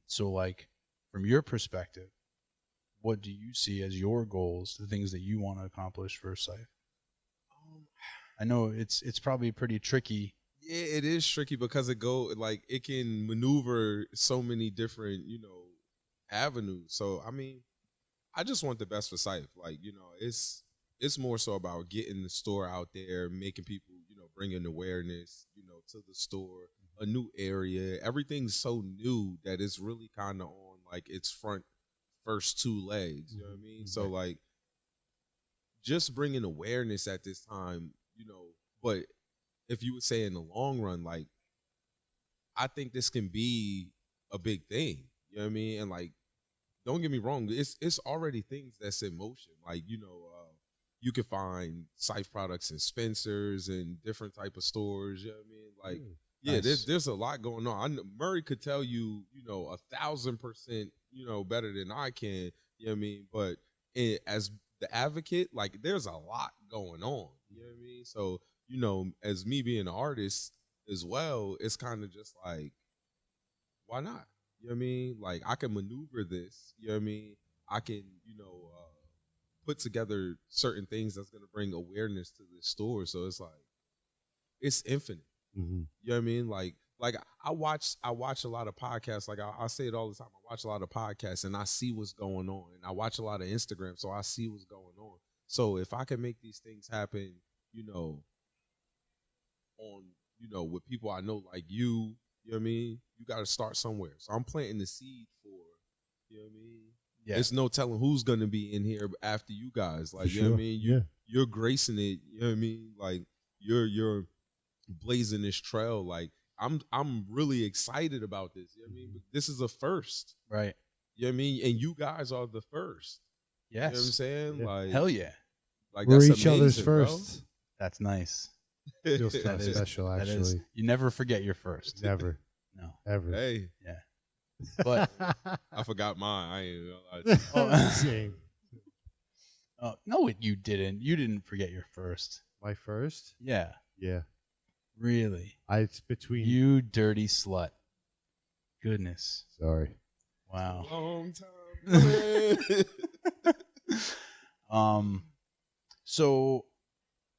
S4: So like from your perspective, what do you see as your goals, the things that you want to accomplish for Cyphe? I know it's probably pretty tricky.
S8: Yeah, it is tricky because it can maneuver so many different, avenues. So I mean, I just want the best for Cyphe. Like, it's more so about getting the store out there, making people, bringing awareness, to the store, a new area. Everything's so new that it's really kind of on like its first two legs. You know what I mean? So like, just bringing awareness at this time, but if you would say in the long run, like, I think this can be a big thing. You know what I mean? And like, don't get me wrong, it's already things that's in motion. Like, you can find Cyphe products in Spencer's and different type of stores. You know what I mean? Like, yeah,
S4: nice.
S8: there's a lot going on. Murray could tell you, 1,000%, better than I can. You know what I mean? But as the advocate, like, there's a lot going on. You know what I mean? So, as me being an artist as well, it's kind of just like, why not? You know what I mean? Like, I can maneuver this. You know what I mean? I can, put together certain things that's going to bring awareness to this store. So it's like, it's infinite.
S1: Mm-hmm.
S8: You know what I mean? Like I watch a lot of podcasts. Like I say it all the time. I watch a lot of podcasts and I see what's going on. And I watch a lot of Instagram, so I see what's going on. So if I can make these things happen, with people I know like you know what I mean? You got to start somewhere. So I'm planting the seed for, you know what I mean?
S4: Yeah.
S8: There's no telling who's going to be in here after you guys. Like, you know what I mean? You're gracing it. You know what I mean? Like, you're blazing this trail. Like, I'm really excited about this. You know what I mean? But this is a first.
S4: Right.
S8: You know what I mean? And you guys are the first.
S4: Yes.
S8: You know what I'm saying?
S1: Yeah.
S8: Like,
S4: Hell yeah.
S8: like,
S1: We're
S8: that's
S1: each other's
S8: amazing, bro.
S1: first.
S4: That's nice.
S1: Feels
S4: That
S1: kind of
S4: is-
S1: special,
S4: that
S1: actually.
S4: is- you never forget your first.
S1: Never,
S4: No.
S1: ever.
S8: Hey,
S4: Yeah. But
S8: I forgot mine. I ain't gonna lie to you.
S4: Oh.
S1: Same.
S4: no, you didn't. You didn't forget your first.
S1: My first?
S4: Yeah.
S1: Yeah.
S4: Really.
S1: It's between.
S4: You dirty slut. Goodness.
S1: Sorry.
S4: Wow.
S8: Long time.
S4: So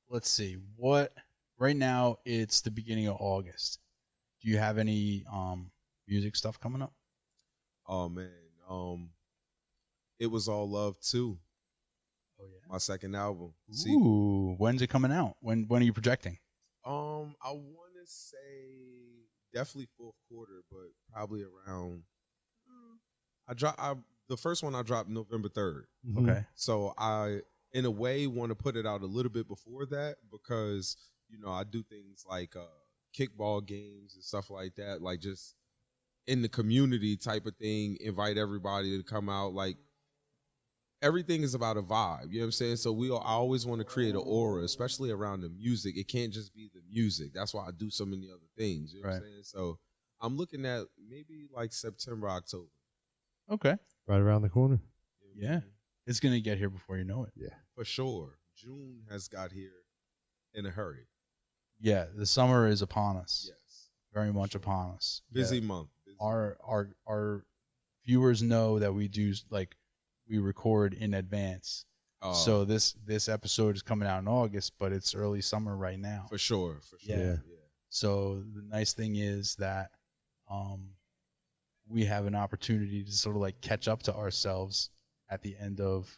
S4: let's see. Right now it's the beginning of August. Do you have any music stuff coming up?
S8: Oh man, it was all love too.
S4: Oh yeah.
S8: My second album.
S4: Ooh, when's it coming out? When are you projecting?
S8: I want to say definitely fourth quarter, but probably around. The first one I dropped November 3rd.
S1: Mhm.
S4: Okay.
S8: So I, in a way, want to put it out a little bit before that because I do things like kickball games and stuff like that, like just in the community type of thing. Invite everybody to come out. Like, everything is about a vibe. You know what I'm saying? So I always want to create an aura, especially around the music. It can't just be the music. That's why I do so many other things. You know what I'm saying? So I'm looking at maybe like September, October.
S4: Okay.
S1: Right around the corner.
S8: You know what I
S4: Yeah.
S8: mean?
S4: It's gonna get here before you know it.
S1: Yeah.
S8: For sure. June has got here in a hurry.
S4: Yeah. The summer is upon us.
S8: Yes.
S4: Very much upon us.
S8: Busy
S4: Yeah.
S8: month. Busy
S4: Our viewers know that we record in advance.
S8: month.
S4: So this episode is coming out in August, but it's early summer right now.
S8: For sure.
S4: Yeah. So the nice thing is that we have an opportunity to sort of like catch up to ourselves at the end of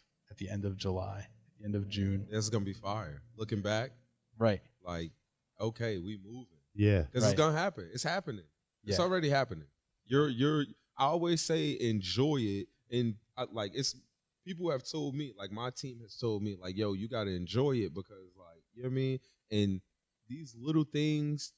S4: July, at the end of June.
S8: This is gonna be fire. Looking back,
S4: Right.
S8: like, okay, we moving.
S1: Yeah.
S8: Because
S4: Right.
S8: it's gonna happen. It's happening. It's
S4: Yeah.
S8: already happening. I always say enjoy it, and it's people have told me, like my team has told me, like, yo, you gotta enjoy it because, like, you know what I mean. And these little things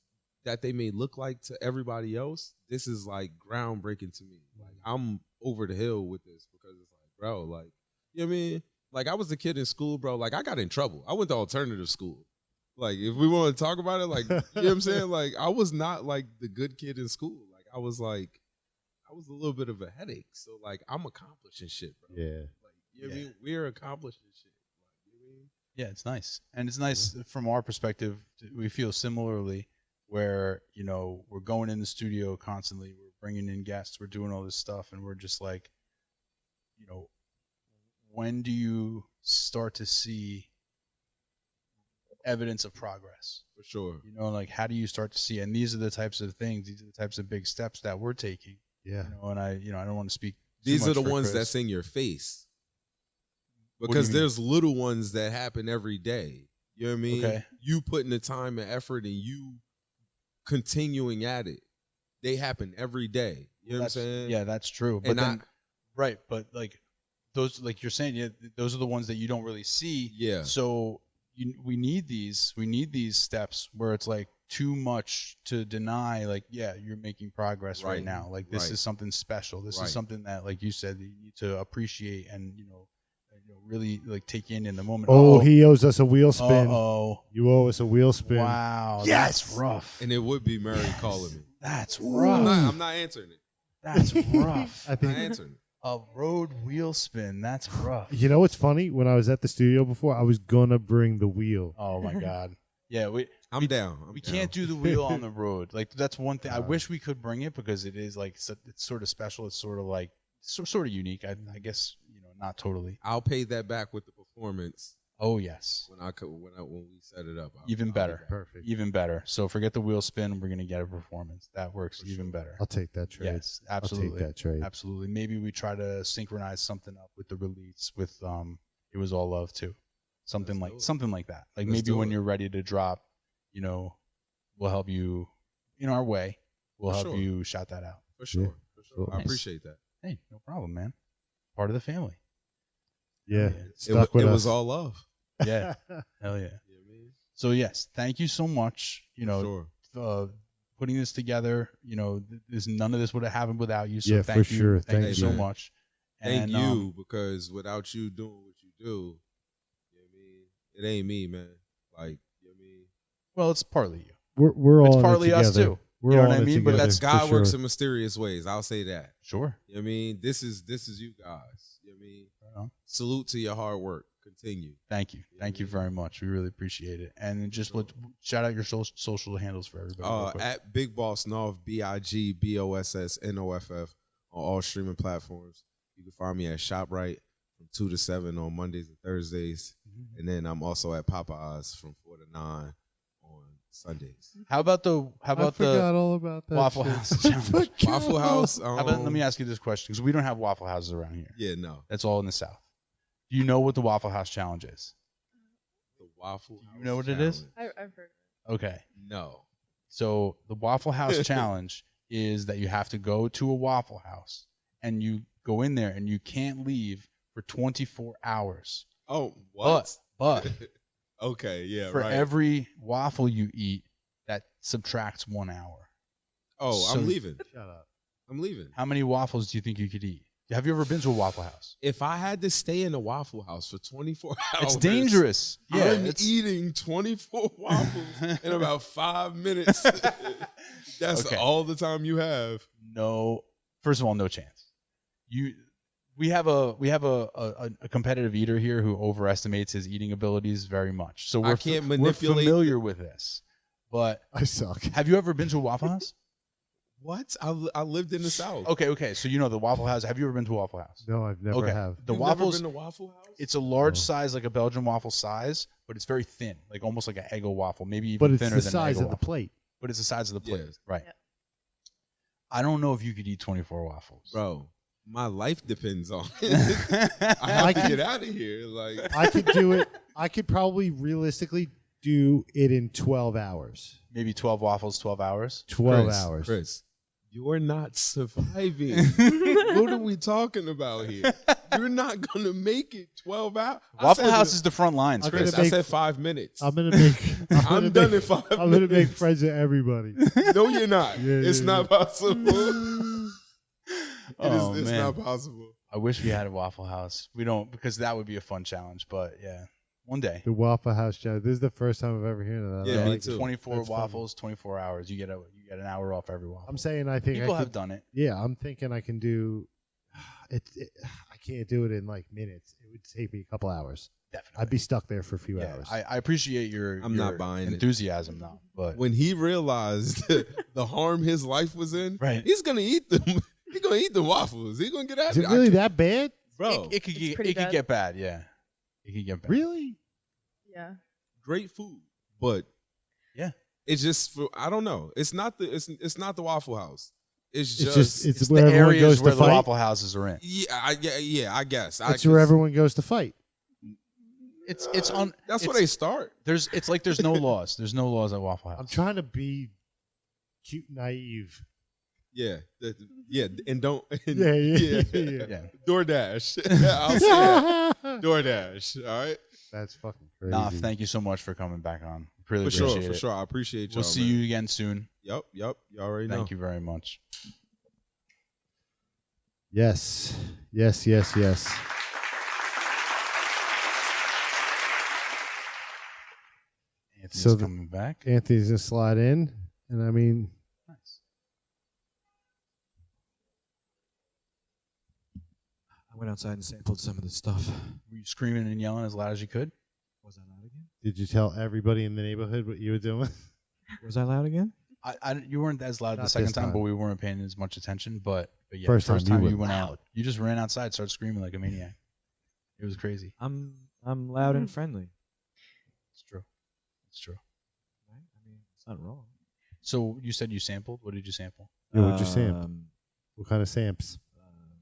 S8: that they may look like to everybody else, this is like groundbreaking to me. Like, I'm over the hill with this because it's like, bro, like, you know what I mean. Like, I was a kid in school, bro. Like, I got in trouble. I went to alternative school. Like, if we want to talk about it, like, you know what I'm saying? Like, I was not like the good kid in school. Like, I was a little bit of a headache. So, like, I'm accomplishing shit, bro.
S1: Yeah.
S8: Like, you know what I mean? We're accomplishing shit. Like, you know what I mean?
S4: Yeah, it's nice. And it's nice from our perspective. We feel similarly where, you know, we're going in the studio constantly. We're bringing in guests. We're doing all this stuff. And we're just like, you know, when do you start to see evidence of progress?
S8: For sure.
S4: You know, like, how do you start to see? And these are the types of things, these are the types of big steps that we're taking.
S1: Yeah.
S4: You know, and I don't want to speak.
S8: These are the ones that's in your face. Because there's little ones that happen every day. You know what I mean?
S4: Okay.
S8: You putting the time and effort and you continuing at it. They happen every day. You know what I'm saying?
S4: Yeah, that's true. But
S8: And
S4: then, right, but like those, like you're saying, yeah, those are the ones that you don't really see.
S8: Yeah.
S4: So we need these steps where it's like too much to deny. Like, yeah, you're making progress right now. Like, this is something special. This is something that, like you said, that you need to appreciate and really like take in the moment.
S1: Oh, he owes us a wheel spin.
S4: Oh,
S1: you owe us a wheel spin.
S4: Wow,
S1: yes,
S4: that's rough.
S8: And it would be Mary calling me.
S4: That's rough.
S8: I'm not answering it.
S4: That's rough.
S1: I think
S8: I'm not answering it.
S4: A road wheel spin. That's rough.
S1: You know what's funny? When I was at the studio before, I was gonna bring the wheel.
S4: Oh my god. Yeah,
S8: I'm down.
S4: We can't do the wheel on the road. Like, that's one thing. I wish we could bring it because it is like it's sort of special. It's sort of like sort of unique. I guess not totally.
S8: I'll pay that back with the performance.
S4: Oh yes.
S8: When we set it up.
S4: Even better.
S1: Perfect.
S4: Even better. So forget the wheel spin. We're gonna get a performance that works even better.
S1: I'll take that trade.
S4: Yes, absolutely.
S1: I'll take that trade.
S4: Absolutely. Maybe we try to synchronize something up with the release with It Was All Love too. Something like that. Like, maybe when you're ready to drop, we'll help you in our way. We'll help you shout that out.
S8: For sure.
S1: Yeah.
S8: For sure.
S1: Nice.
S8: I appreciate that.
S4: Hey, no problem, man. Part of the family.
S1: Yeah.
S8: It was all love.
S4: Yeah. Hell yeah. So yes, thank you so much. Putting this together. None of this would have happened without you. So thank
S1: for
S4: you.
S1: sure.
S4: Thank you so much.
S8: Thank you, because without you doing what you do, it ain't me, man. Like,
S4: well, it's partly you.
S1: We're all
S4: it's partly us too.
S1: We're
S4: you know
S1: all
S4: what I mean? But that's
S8: God works in mysterious ways. I'll say that.
S4: Sure.
S8: You know what I mean? This is you guys. You know what I mean? Salute to your hard work. Continue.
S4: Thank you. Thank you very much. We really appreciate it. And just shout out your social handles for everybody.
S8: At Big Boss North, BIGBOSSNOFF on all streaming platforms. You can find me at ShopRite from 2 to 7 on Mondays and Thursdays. And then I'm also at Popeyes from 4 to 9 on Sundays.
S4: How about
S1: I forgot all about that
S4: Waffle
S1: shit.
S4: House challenge?
S8: Waffle House.
S4: Let me ask you this question, because we don't have Waffle Houses around here.
S8: Yeah, no.
S4: That's all in the South. Do you know what the Waffle House challenge is?
S8: The Waffle House.
S4: You know what it is?
S7: I've heard.
S4: Okay.
S8: No.
S4: So the Waffle House challenge is that you have to go to a Waffle House and you go in there and you can't leave for 24 hours.
S8: Oh, what?
S4: But
S8: okay, yeah,
S4: for
S8: right.
S4: every waffle you eat, that subtracts 1 hour.
S8: Oh,
S4: So-
S8: I'm leaving.
S1: Shut up.
S8: I'm leaving.
S4: How many waffles do you think you could eat? Have you ever been to a Waffle House?
S8: If I had to stay in a Waffle House for 24 hours,
S4: It's dangerous. Yeah,
S8: I'm eating 24 waffles in about 5 minutes. That's
S4: Okay.
S8: all the time you have.
S4: No. First of all, no chance. We have a competitive eater here who overestimates his eating abilities very much. So
S8: I can't manipulate.
S4: We're familiar with this. But
S1: I suck.
S4: have you ever been to a Waffle House?
S8: What? I lived in the South.
S4: Okay. So you know the Waffle House. Have you ever been to a Waffle House?
S1: No, I've never have.
S4: The
S8: You've
S4: waffles.
S8: never been to Waffle House?
S4: It's a large size, like a Belgian waffle size, but it's very thin, like almost like an Eggo waffle, maybe even
S1: But it's
S4: thinner
S1: the
S4: than
S1: size
S4: an Eggo
S1: of the
S4: waffle.
S1: plate.
S4: But it's the size of the plate,
S8: Yeah.
S4: right?
S7: Yeah.
S4: I don't know if you could eat 24 waffles,
S8: Bro, my life depends on it. I have to get out of here. Like,
S1: I could do it. I could probably realistically do it in 12 hours.
S4: Maybe 12 waffles, 12 hours.
S1: 12
S8: Chris,
S1: hours.
S8: Chris, you're not surviving. What are we talking about here? You're not going to make it 12 hours.
S4: Waffle House is the front lines,
S1: I'm
S4: Chris.
S1: gonna
S8: I
S1: make-
S8: said 5 minutes.
S1: I'm gonna make.
S8: I'm done in 5
S1: I'm gonna make
S8: minutes.
S1: friends with everybody.
S8: No, you're not.
S1: Yeah,
S8: It's
S1: yeah,
S8: not possible.
S4: Oh,
S8: It's
S4: man.
S8: not possible.
S4: I wish we had a Waffle House. We don't, because that would be a fun challenge. But yeah, One day.
S1: The Waffle House challenge. This is the first time I've ever heard of that.
S8: Yeah,
S1: I
S8: me
S1: like it.
S8: too.
S4: 24
S1: That's funny.
S4: waffles, 24 hours. You get an hour off every waffle.
S1: I'm saying I think
S4: People
S1: I
S4: have
S1: could,
S4: done it.
S1: Yeah, I'm thinking I can do. I can't do it in like minutes. It would take me a couple hours.
S4: Definitely.
S1: I'd be stuck there for a few
S4: Yeah,
S1: hours.
S4: I appreciate
S8: I'm
S4: your
S8: not buying it.
S4: enthusiasm now, but
S8: When he realized the harm his life was in,
S4: Right.
S8: he's gonna eat them. He's gonna eat the waffles. He's gonna get out
S1: Is
S8: of
S1: it really that bad?
S8: bro.
S4: it could
S7: It's pretty
S4: it could
S7: bad.
S4: get bad. Yeah, it could get bad.
S1: Really?
S7: Yeah.
S8: Great food, but
S4: Yeah.
S8: it's just for, I don't know. It's not the Waffle House. It's
S1: It's
S8: just,
S1: it's
S4: It's
S1: where
S4: the
S1: everyone
S4: areas
S1: goes
S4: where
S1: to
S4: the
S1: fight.
S4: Waffle Houses are in.
S8: yeah. I guess
S1: That's where everyone goes to fight.
S4: It's on.
S8: That's where
S4: it's-
S8: they start.
S4: It's like there's no laws. There's no laws at Waffle House.
S1: I'm trying to be cute, naive.
S8: Yeah, and don't. And,
S1: Yeah.
S4: Yeah.
S8: DoorDash. I'll say that. DoorDash. All right.
S1: That's fucking crazy.
S4: Nah, thank you so much for coming back on. Really
S8: For
S4: appreciate
S8: sure.
S4: it.
S8: For sure. I appreciate y'all.
S4: We'll see
S8: man.
S4: you again soon.
S8: Yep. You already know.
S4: Thank you very much.
S1: Yes.
S4: Anthony's
S1: So
S4: coming back.
S1: Anthony's gonna slide in, and I mean,
S4: Nice.
S6: I went outside and sampled some of the stuff.
S4: Were you screaming and yelling as loud as you could?
S6: Was I loud again?
S1: did you tell everybody in the neighborhood what you were doing?
S6: Was I loud again?
S4: You weren't as loud
S1: Not
S4: the second
S1: this
S4: time,
S1: time.
S4: but we weren't paying as much attention. But yeah,
S1: First
S4: the first
S1: time
S4: time
S1: you
S4: you
S1: were
S4: went
S1: loud.
S4: out, you just ran outside, started screaming like a maniac. It was crazy.
S6: I'm loud and friendly.
S4: It's true. It's true.
S6: Right? I mean, it's not wrong.
S4: So you said you sampled. What did you sample?
S1: Yeah, what'd you sample?
S6: Um,
S1: What kind of samps?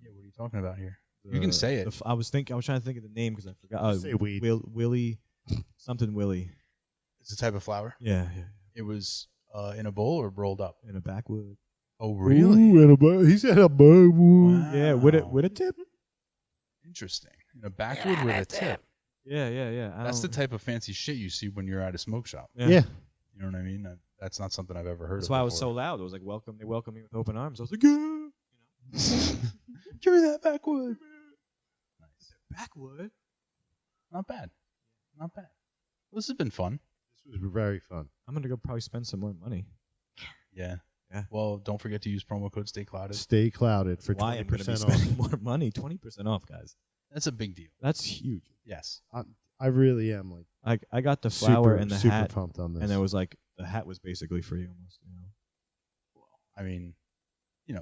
S4: Yeah, what are you talking about here? You can say it.
S6: I was trying to think of the name because I forgot. Oh,
S1: Say weed.
S6: Willie, something Willie.
S4: It's a type of flower.
S6: Yeah.
S4: It was in a bowl or rolled up.
S6: In a backwood.
S4: Oh, really?
S1: Ooh, and a he said a bird.
S4: Wow.
S6: Yeah, with a tip.
S4: Interesting. In a backwood with a tip.
S6: Yeah.
S4: That's the type of fancy shit you see when you're at a smoke shop.
S1: Yeah.
S4: You know what I mean? That's not something I've ever heard
S6: That's
S4: of.
S6: why I was so loud. It was like welcome. They welcomed me with open arms. I was like, yeah.
S4: Give me that backwood. Nice.
S6: Backwood.
S4: Not bad. Not bad. Well, this has been fun.
S1: This was very fun.
S6: I'm gonna go probably spend some more money.
S4: Yeah.
S6: Yeah.
S4: Well, don't forget to use promo code Stay Clouded.
S1: Stay clouded for
S6: Why I'm gonna be
S1: 20%
S6: spending
S1: off.
S6: more money? 20% off, guys.
S4: That's a big deal.
S6: That's huge.
S4: Yes.
S1: I really am like
S6: I got the flower and the
S1: super
S6: hat,
S1: pumped on this.
S6: and it was like the hat was basically free almost.
S4: I mean,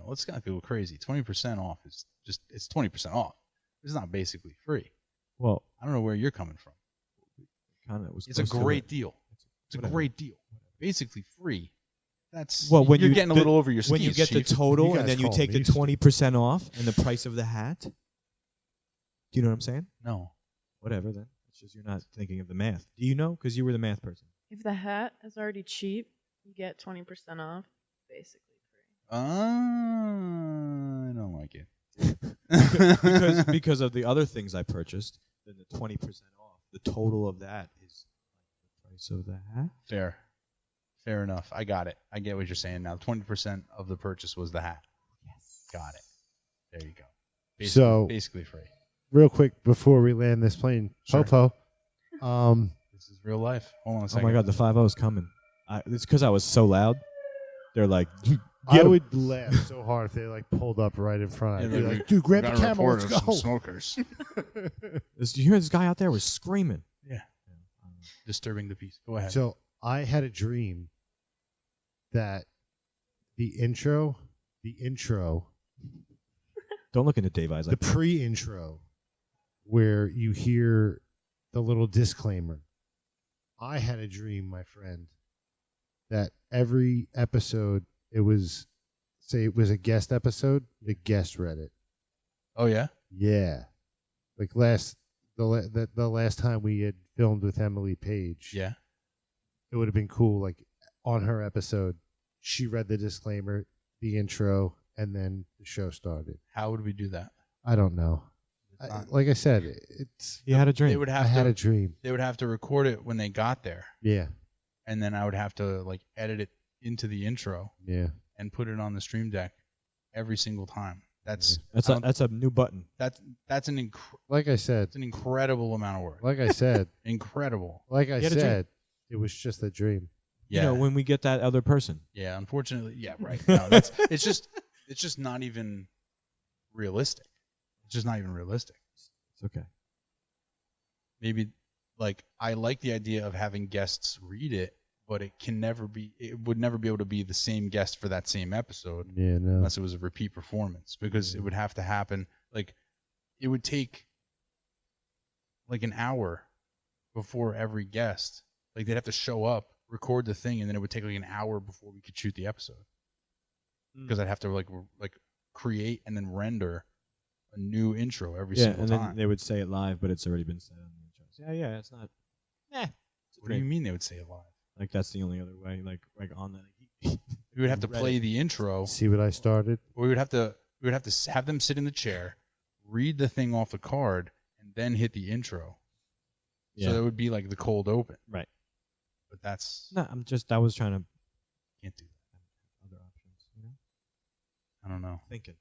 S4: let's not go crazy. 20% off is just, it's 20% off. It's not basically free.
S6: Well,
S4: I don't know where you're coming from.
S6: kind of was.
S4: It's a
S6: close to
S4: great
S6: it.
S4: deal. It's a
S6: Whatever.
S4: great deal. Basically free. That's
S6: Well, when
S4: you're
S6: you
S4: getting a
S6: the-
S4: little over your skis.
S6: When you get the
S4: Chief.
S6: total
S1: You
S6: and
S1: guys
S6: then you
S1: call
S6: take
S1: me
S6: the
S1: stupid.
S6: 20% off and the price of the hat. Do you know what I'm saying?
S4: No.
S6: Whatever then. It's just you're not thinking of the math. Do you know? Because you were the math person.
S7: If the hat is already cheap, you get 20% off, basically free.
S4: I don't like it.
S6: because of the other things I purchased, then the 20% off. The total of that is the price of the hat.
S4: Fair enough. I got it. I get what you're saying now. 20% of the purchase was the hat. Yes. Got it. There you go. Basically free.
S1: Real quick before we land this plane,
S4: Sure.
S1: Popo.
S4: This is real life. Hold on a
S6: Oh
S4: second.
S6: my God, the 5-0's coming. It's because I was so loud. They're like,
S1: I
S6: Get 'em.
S1: would laugh so hard if they like pulled up right in front. I'd
S4: Yeah,
S1: be
S4: like,
S1: like, dude, grab the
S4: Got a
S1: camera,
S4: report
S1: let's
S4: of some
S1: go.
S4: smokers.
S6: you hear this guy out there was screaming.
S4: Disturbing the peace. Go ahead.
S1: So I had a dream that the intro,
S6: Don't look into Dave eyes
S1: the
S6: like that.
S1: pre-intro, where you hear the little disclaimer. I had a dream, my friend, that every episode, it was a guest episode, the guest read it.
S4: Oh yeah.
S1: Yeah, like the last time we had filmed with Emily Page.
S4: Yeah.
S1: It would have been cool. Like on her episode, she read the disclaimer, the intro, and then the show started.
S4: How would we do that?
S1: I don't know. Like I said, it's.
S6: He had a dream.
S4: They would
S1: I
S4: have
S1: had
S4: to.
S1: a dream.
S4: They would have to record it when they got there,
S1: Yeah,
S4: and then I would have to edit it into the intro
S1: yeah.
S4: and put it on the stream deck every single time That's
S6: That's a new button.
S4: that's an
S1: Like I said,
S4: it's an incredible amount of work.
S1: like I said,
S4: Incredible.
S1: like I
S6: You had a dream.
S1: said, it was just a dream.
S4: Yeah.
S6: You know, when we get that other person.
S4: Yeah, unfortunately, yeah, right. No, it's just not even realistic. It's just not even realistic.
S6: It's okay.
S4: Maybe like I like the idea of having guests read it, but it would never be able to be the same guest for that same episode
S1: Yeah, no.
S4: unless it was a repeat performance, because it would have to happen like it would take like an hour before every guest. Like they'd have to show up, record the thing, and then it would take like an hour before we could shoot the episode. Because I'd have to like create and then render a new intro every single
S6: and
S4: time.
S6: then they would say it live, but it's already been said on the intros. Yeah, it's not. It's a
S4: What do you
S6: dream.
S4: mean they would say it live?
S6: Like that's the only other way. Like on that.
S4: We would have to
S6: Read
S4: play
S6: it.
S4: the intro.
S1: See what I started?
S4: We would have to have them sit in the chair, read the thing off the card, and then hit the intro.
S6: Yeah.
S4: So that would be like the cold open.
S6: Right.
S4: But that's
S6: No, I was trying to
S4: can't do that.
S6: other options. You know,
S4: I don't know.
S6: thinking.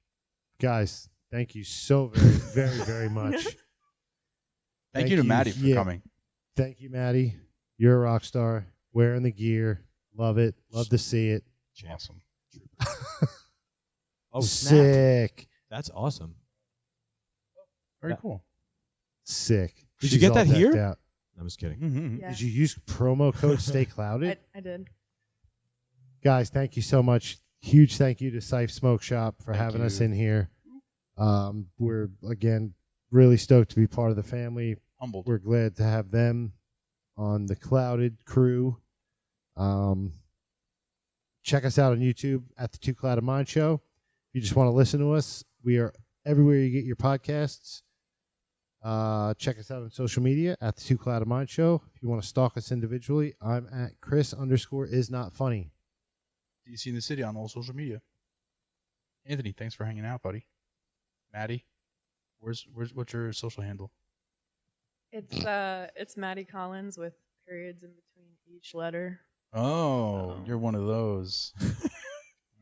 S1: Guys, thank you so very, very, very much.
S4: Thank you to Maddie for coming.
S1: Thank you, Maddie. You're a rock star. Wearing the gear. Love it. Love to see it.
S4: Awesome.
S6: Oh, snap.
S1: Sick.
S6: That's awesome.
S4: Very
S6: Yeah.
S4: cool.
S1: Sick.
S6: Did you
S1: She's
S6: get
S1: all
S6: that
S1: decked
S6: here?
S1: out.
S6: I'm just kidding.
S4: Mm-hmm.
S7: Yeah.
S1: Did you use promo code Stay Clouded?
S7: I did.
S1: Guys, thank you so much. Huge thank you to Cyphe Smoke Shop for
S4: Thank
S1: having us
S4: you.
S1: in here. We're, again, really stoked to be part of the family.
S4: Humbled.
S1: We're glad to have them on the Clouded crew. Check us out on YouTube at the Two Clouded Mind Show. If you just want to listen to us, we are everywhere you get your podcasts. Check us out on social media at the Two Clouded Mind Show. If you want to stalk us individually, I'm at Chris_is_not_funny.
S4: DC in the City on all social media. Anthony, thanks for hanging out, buddy. Maddie, what's your social handle?
S7: It's Maddie Collins with periods in between each letter.
S4: Oh, you're one of those.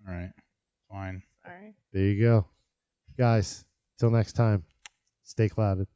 S4: All right. Fine.
S7: Sorry.
S1: There you go. Guys, till next time, stay clouded.